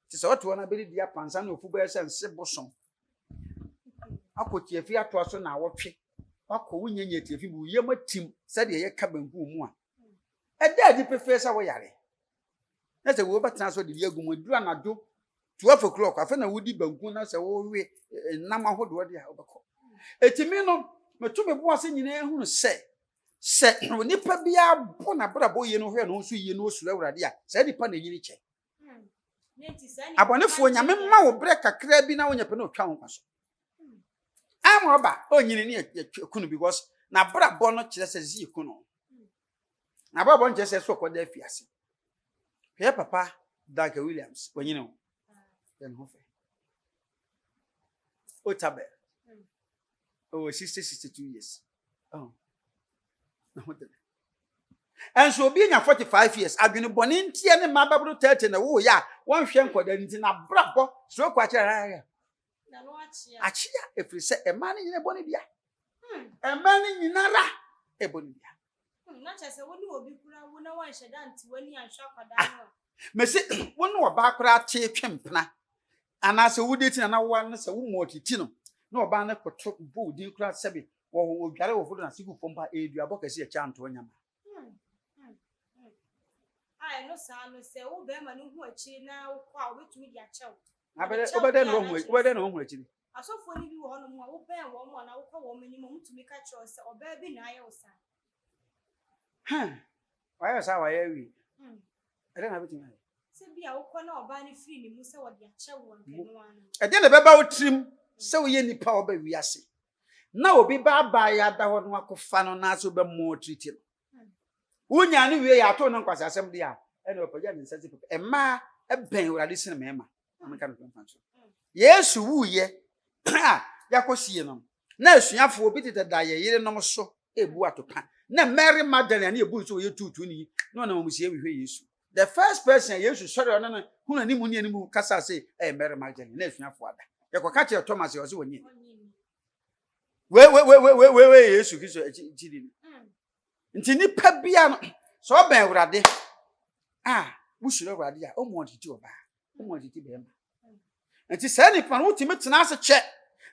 ti so to na be di apansa na ofu ba sense bosom akoti afi ato so na wotwe akọ wunyenya ti afi bu yem atim se de ye ka banku mu a eda di pefe sa wo yare na se wo betana so de liagumu dura na do 12 o'clock afa na wodi banku na se wo we nam ahodo de a obekọ etimi no meto me bo ase nyina ehunu se nipa bia bo na brabo ye no hwe no so ye no osura awurade a sa nipa na nyini che abonefo nyame ma wo bre kakra bi na wonya pe no twa ho kwaso amroba onyini ne ekunu because na brabo no kire se zi ekunu na brabo nche se so koda afiase hwe papa Daka Williams wanyine ho den ho fe Otabe oh 62 years oh na ho de and so be nya 45 years adwene bone ntie ne mababro 30 na wo ya won hwe nkoda nti na brabo so kwa kire na no achia efiri se ema ne nyine bone bia ema ne nyinara e bone bia na chese woni obi kura wo na wan hyeda nti wani anhwa kwada no mesi woni oba kura tie twempena ana se wudeti na wo na se wo motiti no na oba na koto bo din kura sebe wo dware wo fodo na sigu pompa edua kese e chanto onyama ai no sa no se wo be ma no hu achi na wo kwa wo betumi di achew obede no hu achi asofo ni bi wo hono mu a wo ben wo mo na wo kwa wo mani mo mutumi ka chew se oba bi na aye wo sa why sa why wi ede na betumi aye se bia wo kwa na oba ni free ni mu se wo di achew wo nkeno ana ede na beba wo trim se wo ye nipa oba wiase na obi ba ya da ho no akofa no na so be mo treat no wonya ne wie ya to no nkwasa asem de a ene opaja ne nsa tipe ema ben urade sine mema ameka no fanso yesu wuye yakosie no na asuafo obi tete da ye yire no so ebu atopa na Mary Magdalene na ebu so ye tutu ni no na musie wihwe yesu the first person yesu sorry ona na hunu ni mu ni animu kasa say Mary Magdalene na asuafo ada yakoka che Thomas ye so wonye we yesu kiso ejidi nti nipa bia no so ben awurade busuro awurade a omoditi oba omoditi be ma nti se nipa no timi tena ase che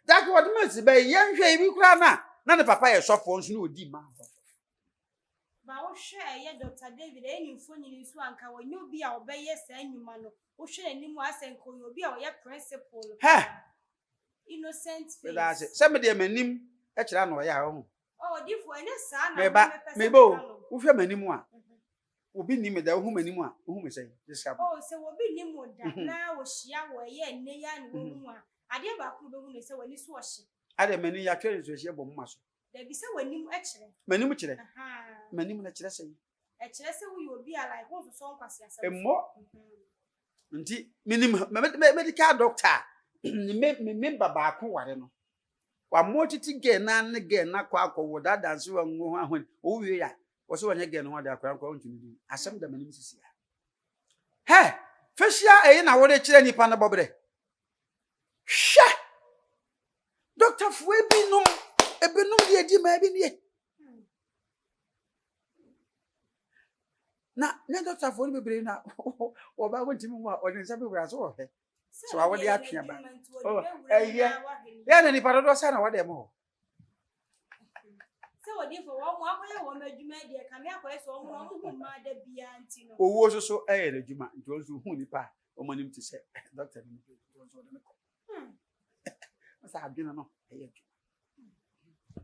dak what means be yenhwe ibi kura na ne papa ye sofo nso na odi ma ba wo hwe ye Dr. David eni mfonyini nso anka wanyo bi a obeye sa anwuma no wo hwe animu asenko yo bi a wo ye principal innocent face that's it se me de manim e kira na o ya ho oh difu ene sa na mebo wo hwe manimu a obi ni me da wo manimu a wo hu me say this happen oh se wo bi ni mu da na wo hia wo ye enne ya ne wo mu a ade ba ku be hu ne se wani so hye ade mani ya twere so hye bom ma so da bi se wani mu e kire manimu kire manimu na kire say e kire se wo yo bi a like wo so nkwase asem emmo nti minim medical doctor me member ba ko ware no wa motiti ge na kwa akwo da dance wa ngo ahon o wie ya wo so wanye ge no da akwa nkwa ntumi asem da manim sisi ya feshia na wo de kire nipa na bobre hwe doctor fu ebinum de edi ma bi nie na doctor fu ni bebre na wo ba wo ntimi mu a o de nsa bebre aso wo he so I want atwe ba ya na nipa do sa na wo de mo se wo di fo wo mo akoye wo madwuma de ka me akoye so wo mo hu ma da bia anti no owo so na dwuma nti o so hu nipa o manim ti se doctor ni o so de me ko sa adwena no dwuma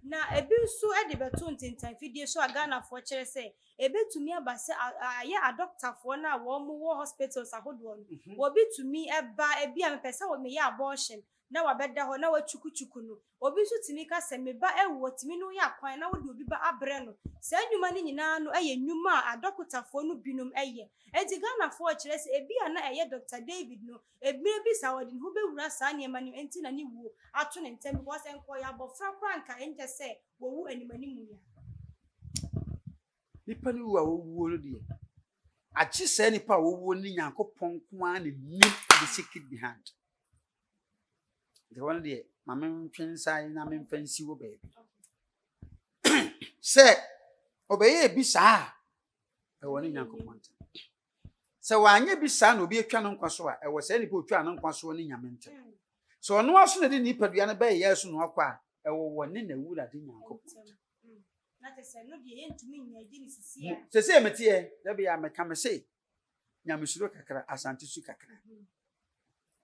na ebi so e de beto ntentan fidie so agana fo kire se ebetumi abase aye a doctor fo na wo mo wo hospitals ahodo no wo bitumi eba ebi a mepese wo me ye abortion na wabeda ho na wachukuchuku no obi so timi ka se me ba ewo timi no ya kwan na wo de obi ba abre no se anwuma ni nyina no eye nwuma a doctor fo no binom eye enti gana fo kire se ebi a na eye Dr. David no ebi bi sa wodi ho bewura sa ne ma ni enti na ni wo ato ne ntem because enko ya bofra kranka enje se wo wu animani mu ya nipa ni wo wo no de achi se nipa wo wo ni Nyankopon kwa ne ni the secret behind the one de mama twensan na me fancy wo baby se obeye bi sa e woni Nyankopon se wanye bi sa na obi atwa no nkwaso a e wo se nipa otwa no nkwaso ni nyamente so ono aso na de nipa dua na be yesu no akwa e wo woni na wura de Nyankopon na te se no de yentumi nya di ni sisi ya se se metie da be ya meka me se nyamesuro kakra asante su kakra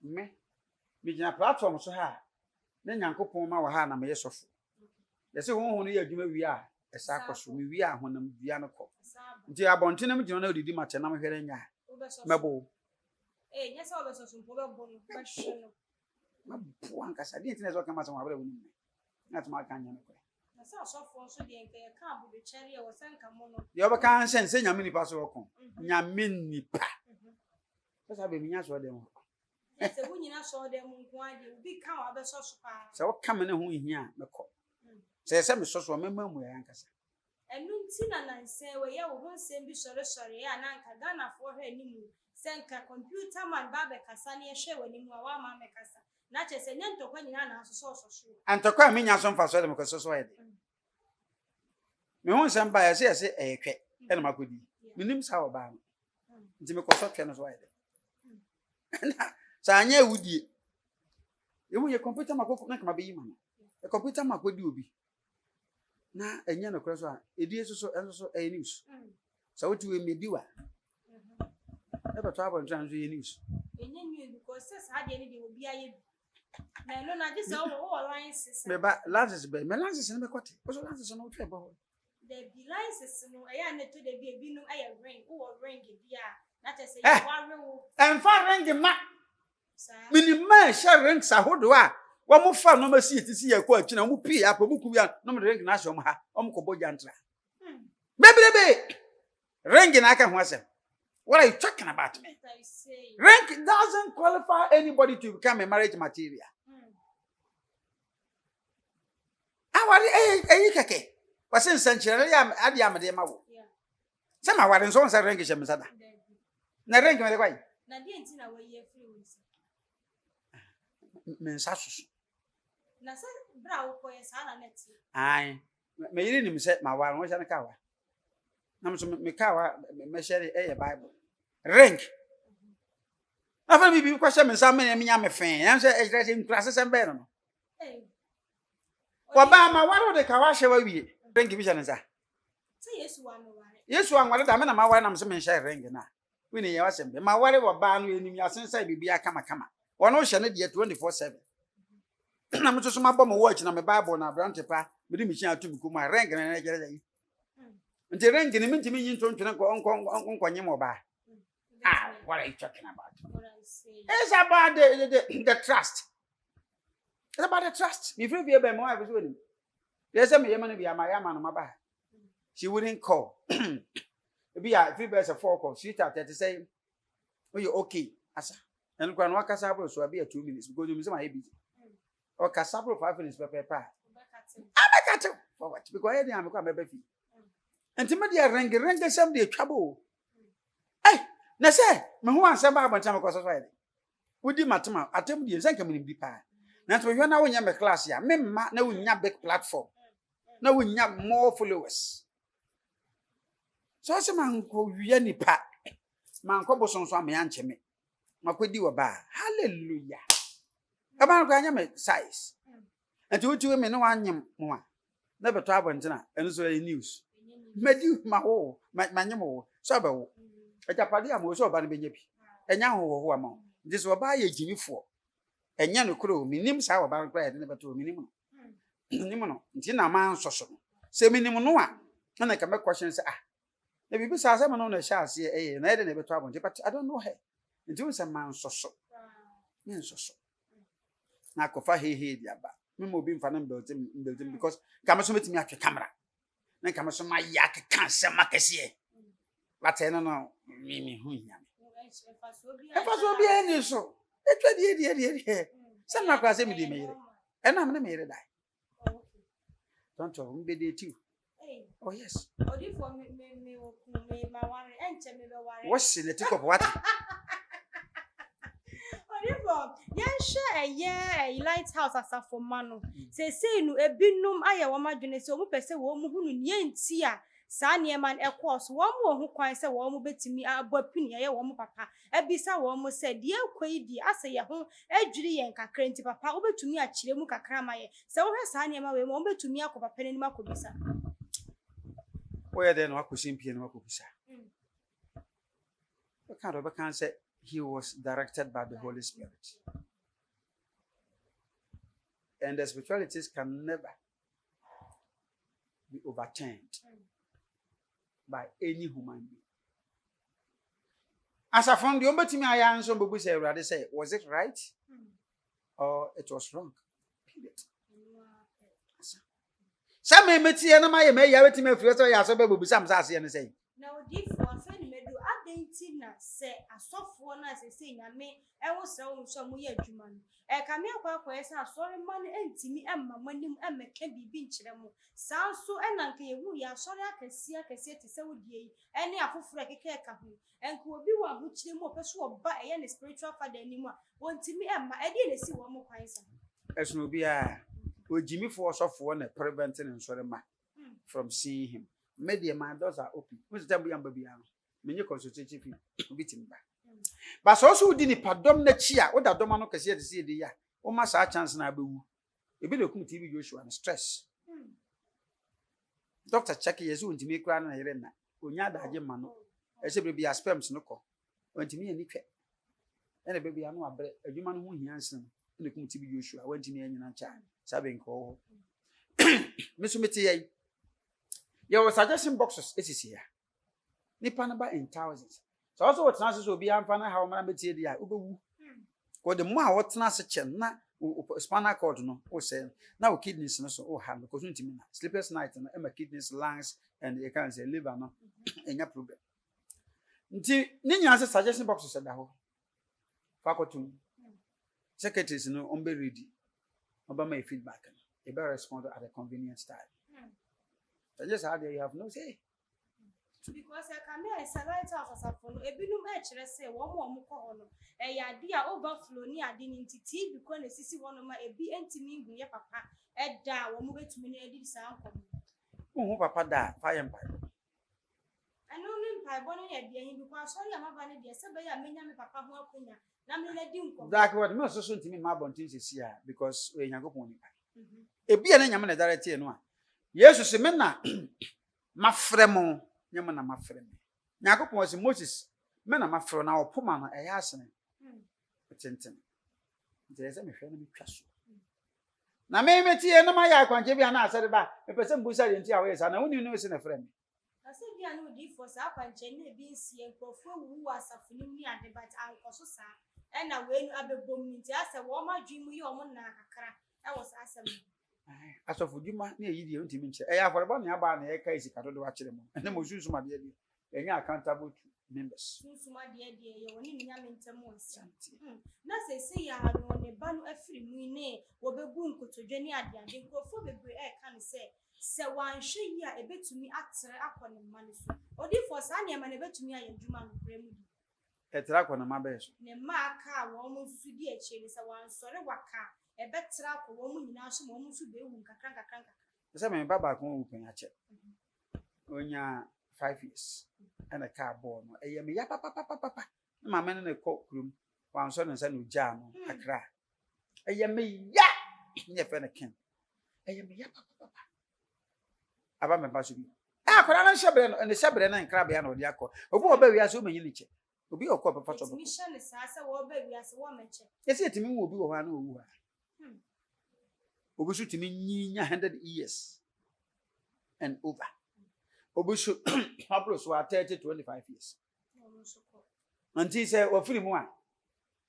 me gina platform so ha na Nyankopon ma wa ha na me yesofo Yes, who ya adwuma wi a esa akɔso me wi a honam bia no kɔ. Nti abɔntenam gyina na odidi ma kyena hwere nya. Mebo. Nyɛ sɛ ɔbɛsɔ so mpo bɛbɔ no bɛhwe no. Mabu ankasa di ntina so kama so wabere woni. Na tuma kan nya no kɔ. Na sɛ ɔsɔfo nso deɛ nka yɛ ka abobe kyɛre a wɔsɛ nka mo no. Deɛ ɔbɛka nhyɛ nyame nipa so wɔkɔ. Nyame nipa. Sasa be minya so dem. Sɛ wo nyina so dem nko ade obi ka wa bɛsɔ so pa. Sɛ wɔka me ne ho hia mekɔ. Sɛ me soso mema mu ya ankasa. Ɛnu nti na nansen wɔ yɛ wo ho nsɛm bi sɔre ya na nka Ghana fo hwɛ animu. Sɛ nka computer man ba bɛ kasa ne hwɛ wɔ animu a wa ma me kasa. Na kyɛ sɛ nyɛ ntɔkwa nyina na asosɔ so. Antɔkwa me nya so mfa so dem kɔ so yɛ de. Me ho nsɛm ba yɛ sɛ ɛyɛhwɛ ɛna makodi. Menim sa wɔ ba no. Nti me kɔ so twɛ no so yɛ de. Na sa anya ewudie. Emu ye computer makɔ na kama be yi ma no. E computer makɔ di obi. Na enya no kora so a edie so enso so e news. Sa wotu we medi wa. E beto abontra nso ye news. Enye news because sa de ne de obi aye. Na no na just o lines. Me ba lances be me lances ne be kote. Oso lances no twa ba ho. The lines no e ya na to de bi no aye ring. O ring bi a na te say you are wo. Emfa ring ma. Minima sha ring sa hodo a wo mo fa no ma si etisi ya ko atwina mo pii apa mo kuwi a no mo ring na hye mo ha o mo ko boja ntra. Bebelebe ring na aka ho asem. What are you talking about me? Ring doesn't qualify anybody to become a marriage material. Awari keke. Wase nsanchire ya ade amade ma wo. Se ma wari nso nsa ring hye msada. Na ring me de kwai. Na die nti na we ye free wonsi. Mensa susu. Na se bra wo koye sa na neti. Ai. Me yiri nim se ma wari wo hye ne ka wa. Na mso me ka wa me share Bible. Ring. Afa bibi kwa hye mensa me nya me fen. Yan se ejira se nkura se be no. Wa ba ma wari wo de ka wa hye wa wie. Ring bi hye ne sa. Se Yesu wa no wari. Yesu anwale da me na ma wari na mso me share ring na. Wini ye wa se be. Ma wari wo ba no enim ya sensa bibi aka makama. Wono hye ne de 24/7. Na mso so ma bɔ mo watch na me Bible na brante pa. Me di mi hia atum ku ma ring na gere yi. Nti ring ni mi ntimi yin tontwene ko onkonye mo ba. What are you talking about? It's about the trust. It's about the trust. Me free be my wife so ni. Yes me yema be my yama no maba. She wouldn't call. Be a free be a 4 call. She start to say, "Oh you okay?" Asa. And kwa no akasa bro so be a 2 minutes because you say my busy. O kasa bro 5 minutes pepe. Abakate. For what? Because here am kwa bebe fi. Enti me dey ring sem dey twabo. Eh, na say me ho ansem ba abonta me koso so yede. Wodi matema atem dey nsan kam nim di pa. Na to hwe na wonya me class ya, me mma na wonya big platform. Na wonya more followers. So se man ko wiye nipa. Man ko boson so am ya nche me. Makodi wo ba. Hallelujah. Aba ko anya me size. Enti wotu me no wanyem mo a. Na beto abontina eno so news. Medi ma ho manyem wo. So ba wo. Ejapade am wo so ba no benya bi. Enya ho ama. Ndi so ba ye jimifo. Enya no kro minim sa wo ba kra de beto minim no. Minim no. Nti na man soso no. Se minim no a na ka me question say na bibi sa asem no na sha ase na ede na beto abonte but I don't know her. Nti wo say man soso. Men soso. Na kofa he dia ba. Me mo bi mfa na building because kama so metimi atwe camera. Na kama so ma ya ka asem akese. But no me hu nya. Efa so bi eni so. Etwa die. Sem na kwa se me di me yire. Ena me yire dai. Don't you be dey too. Oh yes. Odi for me ma ware enche me be ware. What's in the tick of what? Odi for yan share a lighthouse asafo ma no. Say no ebinum aye wo madwene se o mu pese wo mu hunu nie nti a saa neman ekos wo mu ho kwan se wo mu betimi abapini ye wo mu papa ebisa wo mu se de akwai di ase ye ho adwiri yen kakra nti papa wo betumi a kire mu kakra ma ye se wo hwe saa neman we mo betumi akopapa ni ma kobisa Where then wakusimpie na wakubisa. We can say he was directed by the Holy Spirit. And the spiritualities can never be overturned by any human being. As I found the Ombetimi Ayanso Bubu say, rather say, was it right? Or it was wrong? Period. Some may meet you and may have it me first or Yasoba Bubu Sam Sassy and say. Now, deep for a friend, may do Tina say a soft one as I say, I may, I was some weird human. A cameo quackers are sorry money and Timmy and my money and can be binch them. Sounds so and uncle, we are sorry I can see to say with ye, any apple for a care company, and could be one which they more persuade by any spiritual father anymore. One Timmy and my idea see one more kind. As no be a with Jimmy Force of one preventing and sorry from seeing him. Media my doors are open. Which time we am baby? Many consultative beat him back. But also didn't pardon the chia, what that domino can see to see the year. Almost our chance now be a bit of TV Joshua and stress. Doctor Chucky is soon to make crown and Irena. Unyada Jimano, as a baby as sperms no call. Went to me and Nick. And a baby I know a human who he answered in the TV Joshua went to me and your child, Sabin call. Miss Metier, your suggestion boxes is here. Nipanaba in thousands. So also what chances will be unfunny how many material ubu. Or the more what chances na spinal cord no or say now kidneys no so have because sleepless night and Emma kidneys, lungs, and you can say liver no in your problem. Ninya suggestion boxes at the whole faculty secretaries no umbe ready. Obama feedback. You better respond at a convenient time. So just how you have no say. Because I come here, it's a light house as a phone. A bit of match, let's say, one more mukono. A idea overflow near dinning to tea because the sissy one of my BNT me, your papa, at da, or move to me, did sound. Oh, papa, da, fire empire. I know him by bonnet at the end because sorry, I'm a vanity, somebody I mean, I'm papa who are punya. That's what most soon to me, my bontis is here because when you go on. A be an yaman directly, no. Yes, Semena, my fremo. Yamana my friend. Yakup was Moses. Men are my friend now, Pumana, a yasin. Attention. There's a friend of castle. Now, maybe and my icon, Jimmy and I said about a person who said in 2 hours, and I only know it's in a friend. I said, I know the for Sap and Jenny being seen for who was a film at the bat also, and I went up a boom into us a warmer dream with your monarch. I was asking. As of Juma near you to mention, I have about nearby a case I don't watch them, and then was use my dear, and you are accountable to members. My dear, you're only young in Tamus. Now say, I had on a ban of free mine, or the boom to Jenny Adian, and go for the air can say, so one share a bit to me at upon the money. Or if for Sunny, I'm a bit to me, I am Juma Grammy. A track on my best. Nema car almost to the chase, I want sorry what car. A better woman in our woman to be Kanka. The same Baba won't open a check. When you're 5 years and a car born, a yammy papa. My man in a courtroom, one son and son with jam, a cry. A yammy never can. A yammy papa. About my basu. Ah, Coran Shabran and the Sabran and Crabian or Yaco. A poor baby has so many niche. Will be a copper for mission is as a war baby as a woman. Yes, it to me will be one who are. Obusu to me 100 years and over. Obusu Pablos were 30 to 25 years. Until he said, well, free more.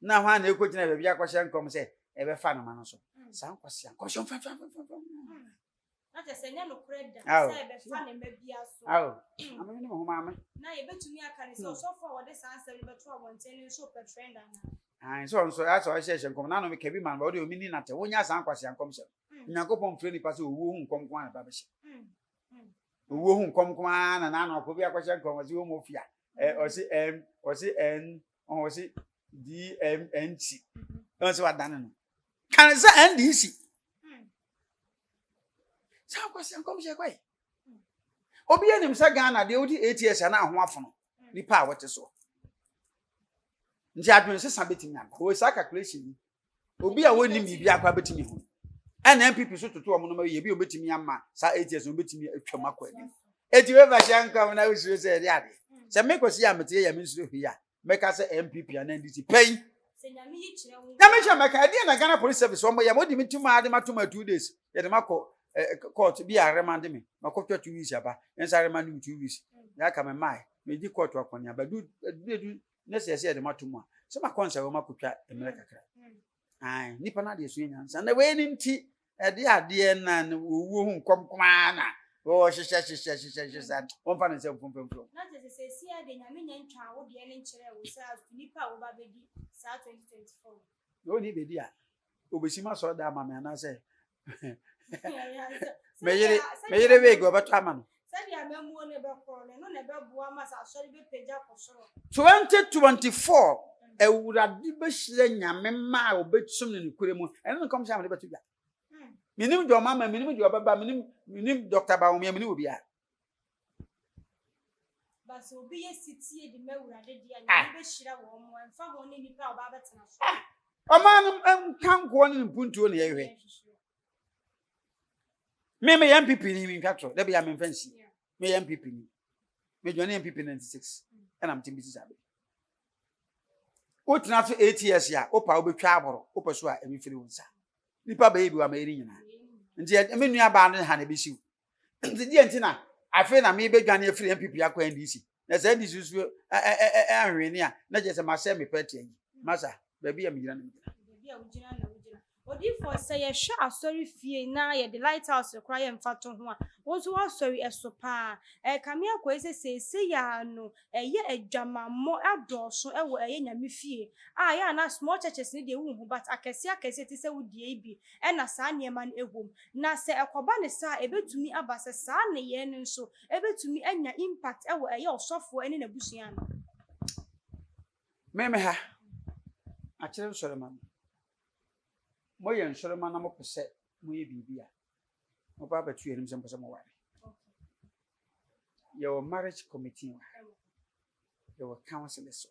Now, one you could never be a question come say, ever fan of Manaso. Some question. Not a senior no credit. Oh, funny, maybe so. Oh, I mean, mamma. Now you bet to me, I can so far this answer, but 1 so per friend. And so that's why I say, come on, we can be man, what do you mean at the one year and question comes up? Nakopon friendly person who won't come one, Babish. Who won't come one, and I know could be a question comes you more fear. Or see M, or see N, or see DMNT. That's what done. Can I say NDC? Some question comes your way. Obian himself Ghana, the OD 8 years and now one from the power to so. Nti say sabeti me ko sa calculation obi a woni mi bia kwa betimi ho and MPP so toto omo no ma ye bi obetimi ama sa 8 years obetimi atwam akwani eti we ba shanka na we sure say dia de se me ko si amete ya me nsuro hia me ka say MPP and NDC pay se nyame yi kire wo na me sha me ka dia na Ghana Police Service omo ya modi mituma ade matuma 2 days ye de mako court bi a remand me makotwa 2 weeks aba ensa remand me 2 weeks ya ka me mai me di court akoni aba du na se de matomu a se makonsa wo makotwa emre kakra ai nipa na de so nyansa na we ni nti de ade na wo hu nkomkoma na o hye won fa na se fomfom na se si ade nyame nyantwa wo de ne nkire wo sa nipa wo ba bedi sa 2024 no ni bedi a obesima so da ama me na se meyere we go beto ama no sabi amamuo ne be kro ne no ne be boa ma sa sori be peja kosoro 2024 ewurade be hire nyame ma obetsum ne kure mu ene no kom sha me beto bia minim jo mama minim jo baba minim Dr. Baumia minim obi a bas obi ye sitie de mawurade dia nyame be hire wo mo emfa ho ne nipa oba betena so oman kanko ne mpuntuo ne yehwe me MPP ni mi twatro da bia me fancy me MPP ni me join MPP 96 and am timbi sabe o tina so 8 years ya o pa obetwa aboro o paso a emi firi wonsa nipa ba yebi wa ma eri nyina nti me nua ba no ha na be siw nti die nti na afi na me be dwane afiri MPP akwa NDC na say NDC su anhwene a na je se ma se me party yi masa ba bia me gina na bia wo gina na odi for say ye hwa asori fie na ye the lighthouse kra ye mfato ho a wonso asori esopa kame akwa se ya no ye adwamammo adoso ewo ye nyame fie ya na small churches ni de wu hu but akese ti se wudie bi na saa niema na ehom na se ekoba ne sa ebetumi abase saa ne ye ne nso ebetumi anya impact ewo ye osofo ene na busua no meme ha a kire sori man moye nsoroma na mo pese moye bibia mo ba batu enim se mpese mo ware your marriage committee your counselors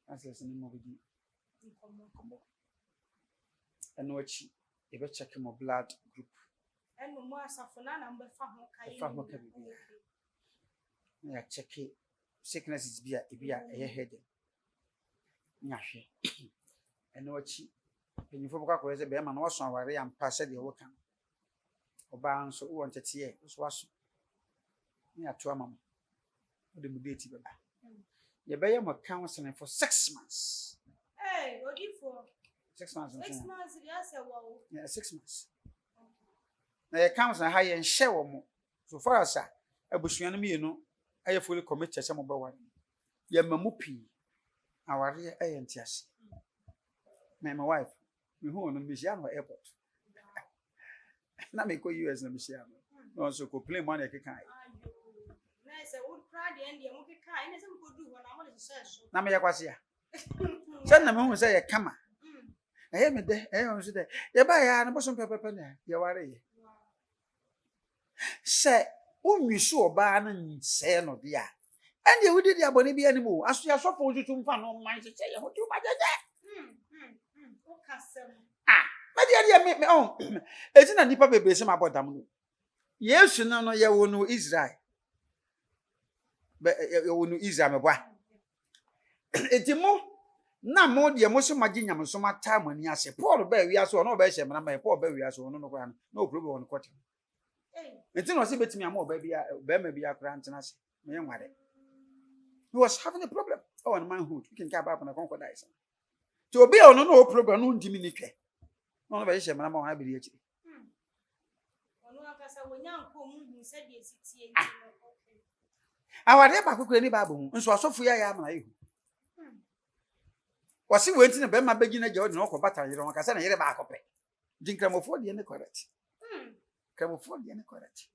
counselors ni mo bigi eno achi e be check mo blood group eno mo asafo na mbe fa ho kai na ya check sicknesses bia e bia e head nya hwe eno achi penyifo bokwa ko ze be ma na waso aware ya mpa se de wo kan oba nso wo ntete ye so waso ni ato amam o de mu date beba ye be ye mo counseling for 6 months odi for 6 months 6 months ya se wo yeah 6 months na ye counseling ha ye nhye wo mo so far as abusuan mi enu aye fully committed se mo ba ware ye mamu pi aware aye ntiase my wife me who no me share no airport na me ko US na me share no so ko plane money ke kan na se would proud and ye mo ke kan ene se mo ko du ho na mo le share so na me yakwase ya se na me hu se ye kama me de on so de ye ba ya na boso pepepe na ye ware ye se unwisu oba na nse no dia ende we di abone bia ni mo aso ya sofo otutu mfa no man se ye ho tu ba jeje me oh etina nipa bebre se mabodam no Yesu no ye wo no Israel ye wo no Israel meboa etimo na mo de mo so magi nyam so mata mani ase Paul ba wi aso no ba hye mena ma Paul ba wi aso no kwa no problem won kote etino se betimi am oba bia ba ma bia kra ntena ase me nware he was having a problem on manhood we can get back na konko dai to obi ono no problem no ndimi ni twe no ba hye mena ma ha biri akiri ono akasa wonyanko mu se de sitie ntino okay awade ba kokore ni babo hu nso asofo ya ya na yehu wasi wenti ne be ma begina je odi no ko bata yire no kasa na yire ba akope dinkramofo de ne correct kramofo de ne correct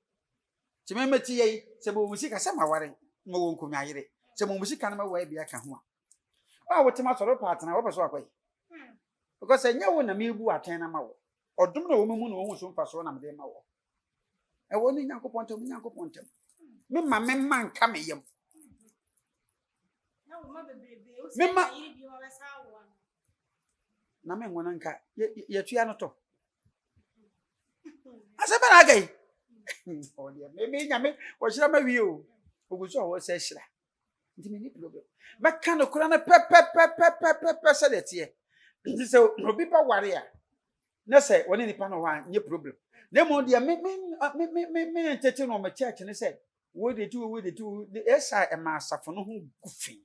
timemeti yi se bo musi kasa ma ware mo won ko nyayire se mo musi kan ma wa bia ka ho a wotima soro partner wo beso akwai because enya wo na mebu aten na ma wo odum na wo mu na wo so mfa so na me de ma wo e wo ni nyankopon tem me ma nka me yam na wo ma bebrebe o me ma yiri bi wo be sa wo na me ngona nka ye tua no to asaba na gai o dia me nyame wo hira ma wi o oguso wo se hira nti me ni problem ba kan no kura na pe se de tie nti se obi pa ware a na say woni nipa no wa nye problem na mo dia me entete no me church ne say we dey do the esa e ma asafo no ho gufi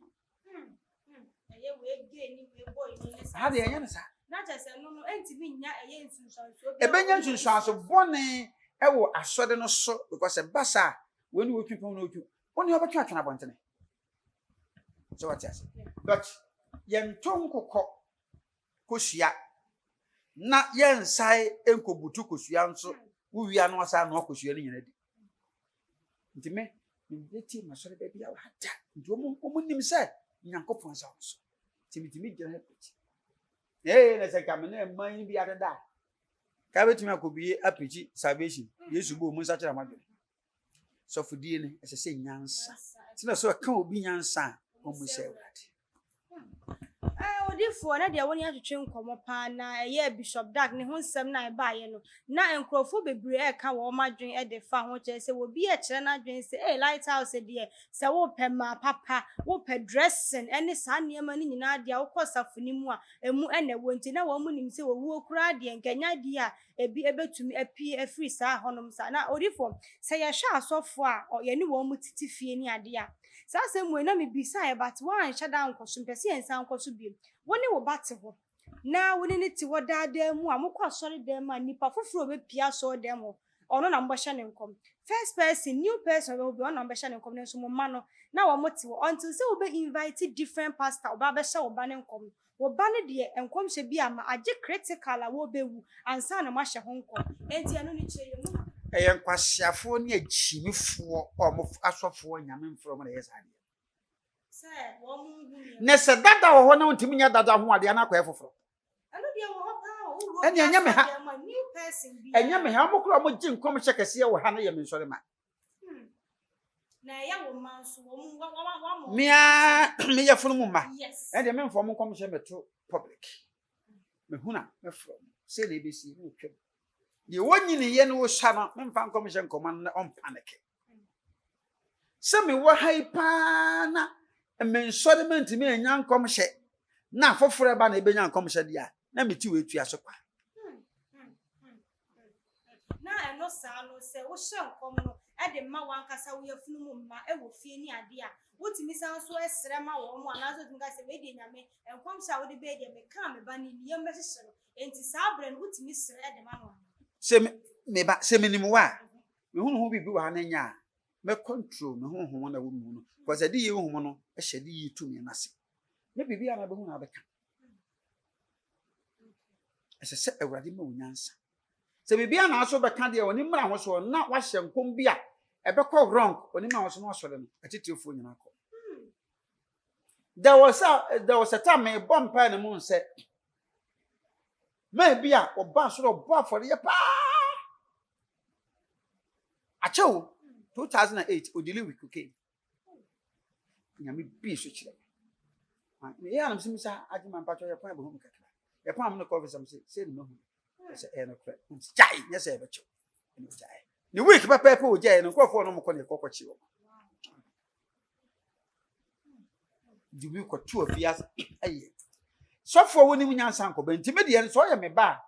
eye we gay ni we boy ni ne ha de enya ne sa na cha se no entimi nya eye nsunsanso e benya nsunsanso bone e wo asode no so because e basa we ni wotwi pon no wotwi oni obetwa atwana bontene so what yes but yen tonkokọ kosia na yen sai enkobutu kosia nso wuwia no asa na kosia ni nyina di ntime ndeti masore ba bia hata nti omunim se nyankopon sa so timitimi gina peti na se kamene man bi adada ka betumi akobiye apiji salvation yesu bo mu nsa kira madwe so fudie ne ese se nyansa tina so ka obi nyansa omu se wade odifo na de woni atwetwe nkomo pa na eye Bishop Dad ne ho nsem na e baaye no na enkrofo bebre e ka wo madwen e de fa ho kire se wo bi e kire na dwen se lighthouse de se wo pema papa wo pe dressing ene sa niema ni nyina de wo kosafoni mu a emu ene wo nti na wo mu nim se wo wo kura de nkanya di a ebi ebetumi apie afri sa honom sa na odifo se ye hwa asofo a ye ni wo mu titi fie ni ade a sa se mu na me bisa e but wan hyada nkoso mpese ensa nkoso bi woni wo bate ho na woni ne ti wo daada mu a mokọ asori dem a nipa foforo be pia so dem ho ono na mbọhye ne nkom first person new person we be ono mbọhye ne nkom ne so mo ma no na wo moti wo until say wo be invite different pastor oba be hye wo ba ne nkom wo ba ne de enkom hye bi ama age critical a wo be wu ansa na ma hye ho nkom enti eno ni kire mu eyen kwasiafo ne agimifo omo asofo nyame mfro mo na yesade say wo mu hu ne se dada wo ho na ntimi nya dada ho ade na kwa efoforo eno de wo ho pa wo eni enya me ha new person bi enya me ha mo kro mo gi nkom hye kese wo ha na ye me nsore ma na ya wo manso wo mu wa me ya funu mu ma yes e de me mfo mo nkom hye meto public me huna me fro se le be si ni twem de wonyini ye no wo hya no me mfa nkom hye nkom na on panic se me wo hypa na me nsore ma ntimi enya nkom hye na foforo ba na ebenya nkom hye dia na meti we tu asokwa na eno sa no se wo hye nkom no e de ma wan kasa wo yafunu mu ma e wo fie ni ade a wotimi san so esre ma wo mu anazo tinga se we de nyame enkom hye wo de be de me ka me ba ni niam be hye no enti sa bre no wotimi sre e de ma no se me ba se minim wa me hunu ho bibi wa na nya me control me ho na wo mu no because ade ye ho no e hye de yi tu me na se me bibi ana be hu na be ka ese se awurade ma onyansa se bibi ana aso be ka de oni mra ho so na wa hye nkom bi a e be ko wrong oni ma ho so no so de no atitifo nyina ko there was a time me bomb pa na mu nse me bi a oba so obo afore ye pa achew 2008 odili with cocaine nyame bi so kire me ya nam simisa agima mpacho ye pa be hu kakra ye pa am no coffee sam say no hu say e no kra jai ye say be chew ni jai ni week papa o jai no kofo no mo ko ne kokochi wo dibi ko tu ofia aye sofo woni munyansa nko be ntime de so ye me ba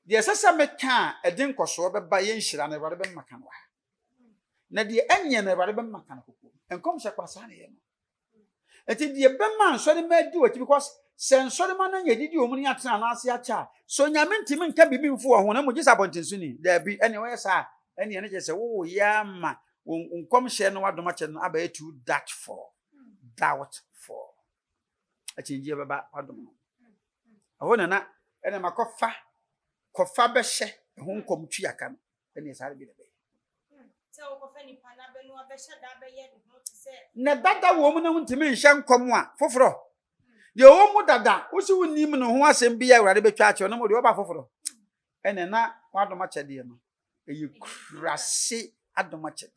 de sesa me ka edin koso be ba ye nhira na bare be maka no na de enye na bare be maka no kokko enkom hye kwasa na ye no eti de be man so de ma di wati because sensori ma na nyedidi omu ni atena na ase acha so nyame ntimi nka bibi mfu ho na mo gisa bontinsu ni da bi ene we sa ene ene je se wo ya ma nkom hye no wadoma che no aba etu that for achinje baba wadom aho na ene makofa be hye ho nkom twi aka no ene sare bi da be se wo kofa ni pana be no be hye da be ye no se na dada wo mu na ntimi nhye nkom a foforo de o mu dada wo si wonim no ho asem bi ya awurade betwa ache no mo de oba foforo ene na wadoma che de no eyi kurase adoma che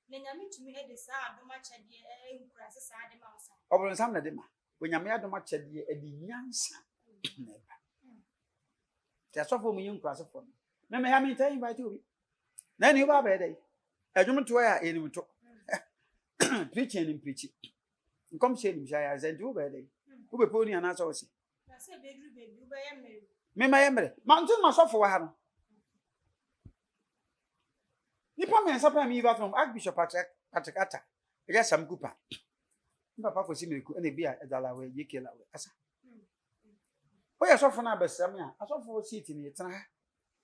na nyame tumi he de sa adoma che de kurase sa de ma osa obro nsam na de ma onyame adoma che de edi nyansa na ba ti asofo mu yin kurase fo me ha me tai invite obi na ni oba be dey adwum to ya eni to preaching nkom she ni mja ya zendi oba dey ube poni ana so si na se bedru bebi ube ya mere Me ma yemre. Ma ntu ma sofo wa ha no. Nipa me nsa pa mi va from Archbishop Patrick. Eja Sam Cooper. Papa ko si meku ene bia edala we yekela we asa. Oya sofo na besam ya. Asofo seat ni yetena ha.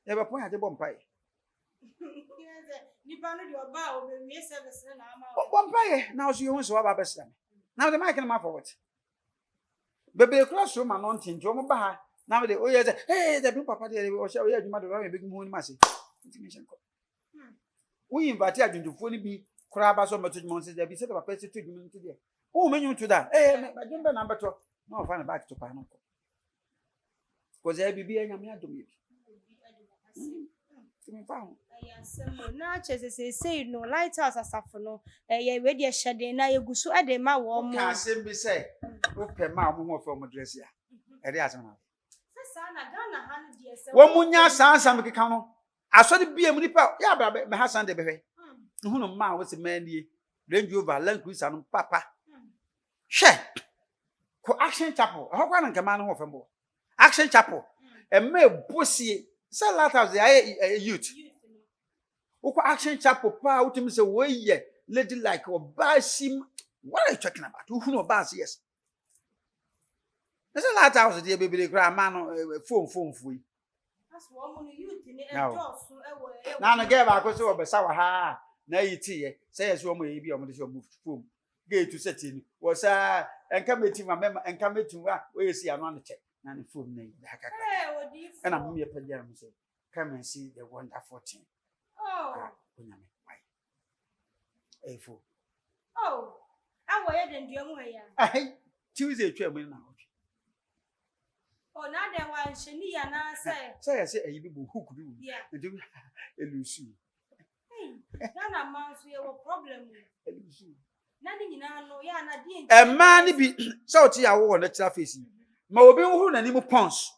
E be pon ya de bompai. Nipa no de oba o be wie service na ama. Bompai na so yehun so ba besam. Now the mic na forward. Bebe classroom ma no ntinti o mo ba ha. Now the oya say hey the big papa dey o share oya adwuma do we big mu ni ma se. Intimation ko. We invite adwundufo ni bi kura ba so meto dwuma se bi se the papa se to dwuma nti dey. Oh, menyu to that. I don't know better. No, find back to Pano. Because I be a yamia to me. Yes, no, say no lighthouse as no. A ready a shedding. Now you go so at the ma warm. Can't simply say, okay, mamma from dress here. It is now. Womunya sansa mekano. Aso de bia mu nipa ya ba me hasan de behwe. Hunu ma wo se manie. Range Rover Land Cruiser no papa. She ko Action Chapel ho kwa nka ma no ho fembo Action Chapel e ma bosie say lighthouse dey youth wo Action Chapel pa utimi say wo ye lady like oba sim. What are you talking about? Who know about yes? There's a lighthouse dey bebele kra ma no phone fui. That's one youth ni e just e na no get ba ko say obesa wa ha na yiti ye say yes wo mo ye bi o mo dey move phone gate to setting was enka meeting ma mema enka meeting wa we see ano an check na ne phone na yi hakaka and am me pagya am say come and see the wonderful thing. Onyame why efo awo ye den duamu ya Tuesday twa mu na na den wan sheni ya na say ayi bi bu hook bi nti elusu na manso ye wo problem elusu na ni nyina no ya na die e ma ni bi say oti ya wo natural face ma obi huru na ni mu pons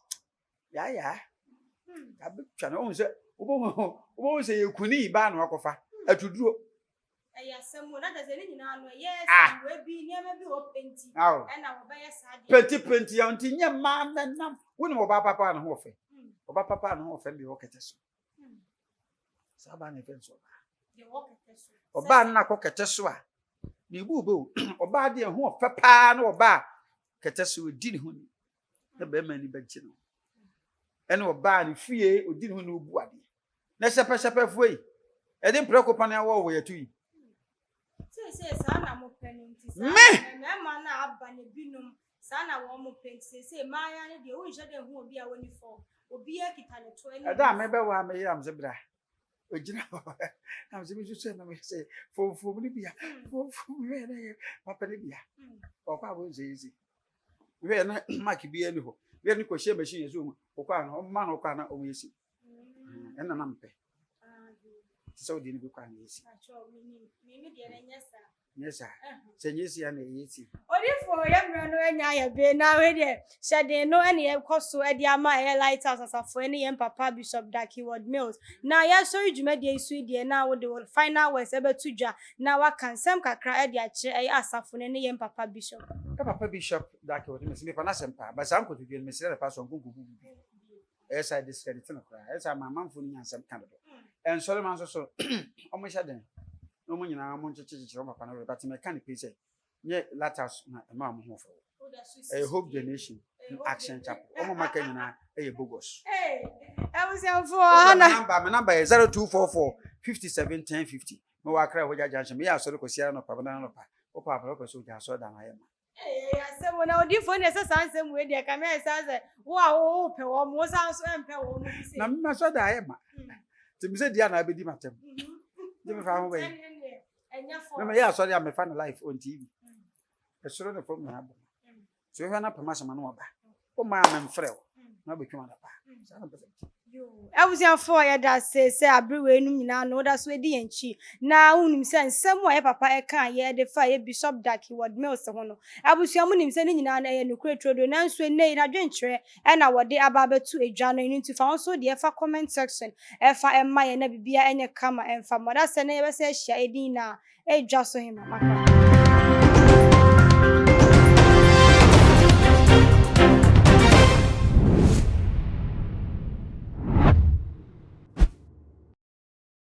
ya abi twa na o say obo say ekuni ba na akofa atuduro ayasemu na daze ni nyina no yes we bi niam bi o penti e na wo ba ya sade penti ya nti nye ma nam wo ni oba papa na ho ofe oba papa na ho ofe bi wo kete so saba na fenso de wo kete so oba na ko kete so a ni bu oba de ho ofe pa na oba kete so di ni ho ni na be ma ni bagye no ene oba ni fie odi ni ho ni obu ade na sepesepe fuei e de preocupa na wo ya tui say na mo penalty say me ma na aba ne binum say na wo mo penalty say ma ya ne de wo je de hu obi a woni fo obi a kita ne to ani da me be wa me yam se bra ojina am se mi so na me say fo ni bia fo we na papa ni bia o kwa bo ze ezi we na mark bia ni ho we ni ko she machine yeso o kwa no ma no kwa na o yesi ena na mpe so di ni bi kwa na yesi mi de na nyesa nyesa se nyesi ya na yesi odifo ya mra no anya ya be na we de shede no ene ye koso e di ama e lighthouse asafo ene ye papa Bishop Dackward Mills na ya so dwuma de isu de na wo de final words e betudwa na wa kansem kakra e de a kire e asafo ene ye papa Bishop Dackward Mills me pa na sempa ba sam ko tudwe me sire pa so nkunku esa discredit no kra esa mamamfo ni ansem kan do en sole man so o mo shaden no mo nyina mo nchecheche o papa na but me kan pe say nye latas na ma mo ho fo Hope the Nation Action Chapel o mo maka nyina e bogus was your my number is 0244 57 1050 me wa kra hoja junction me ya so ko sia no papa na no pa o papa ko so ja so da na ye ma asem na odifo ne se sansem we de ka me sanse wo a wo pe wo mo sanso empe wo no bi se na me so da ye ma ti mi se dia na abedi matem di me fa ho be enya fo me ya so dia me fa na live on TV e soro no from na abo so we na pama sama no oba o ma me mfrɛ wo na betwa na pa sa na pese Abusia for ya da say abriwe enu nyina no da so edi enchi na unim se nsem wa papa e kan ye de fa ye Bishop Dackward Mills ho no abusia mu nim se ni nyina na ye nukure trodo na nso nei na dwenkyere e na wode aba betu edwa no ni ntu fa so de e fa comment section e fa e ma ye na bibia enye kama e fa moda se na ye be se hia edin na edwa so hima maka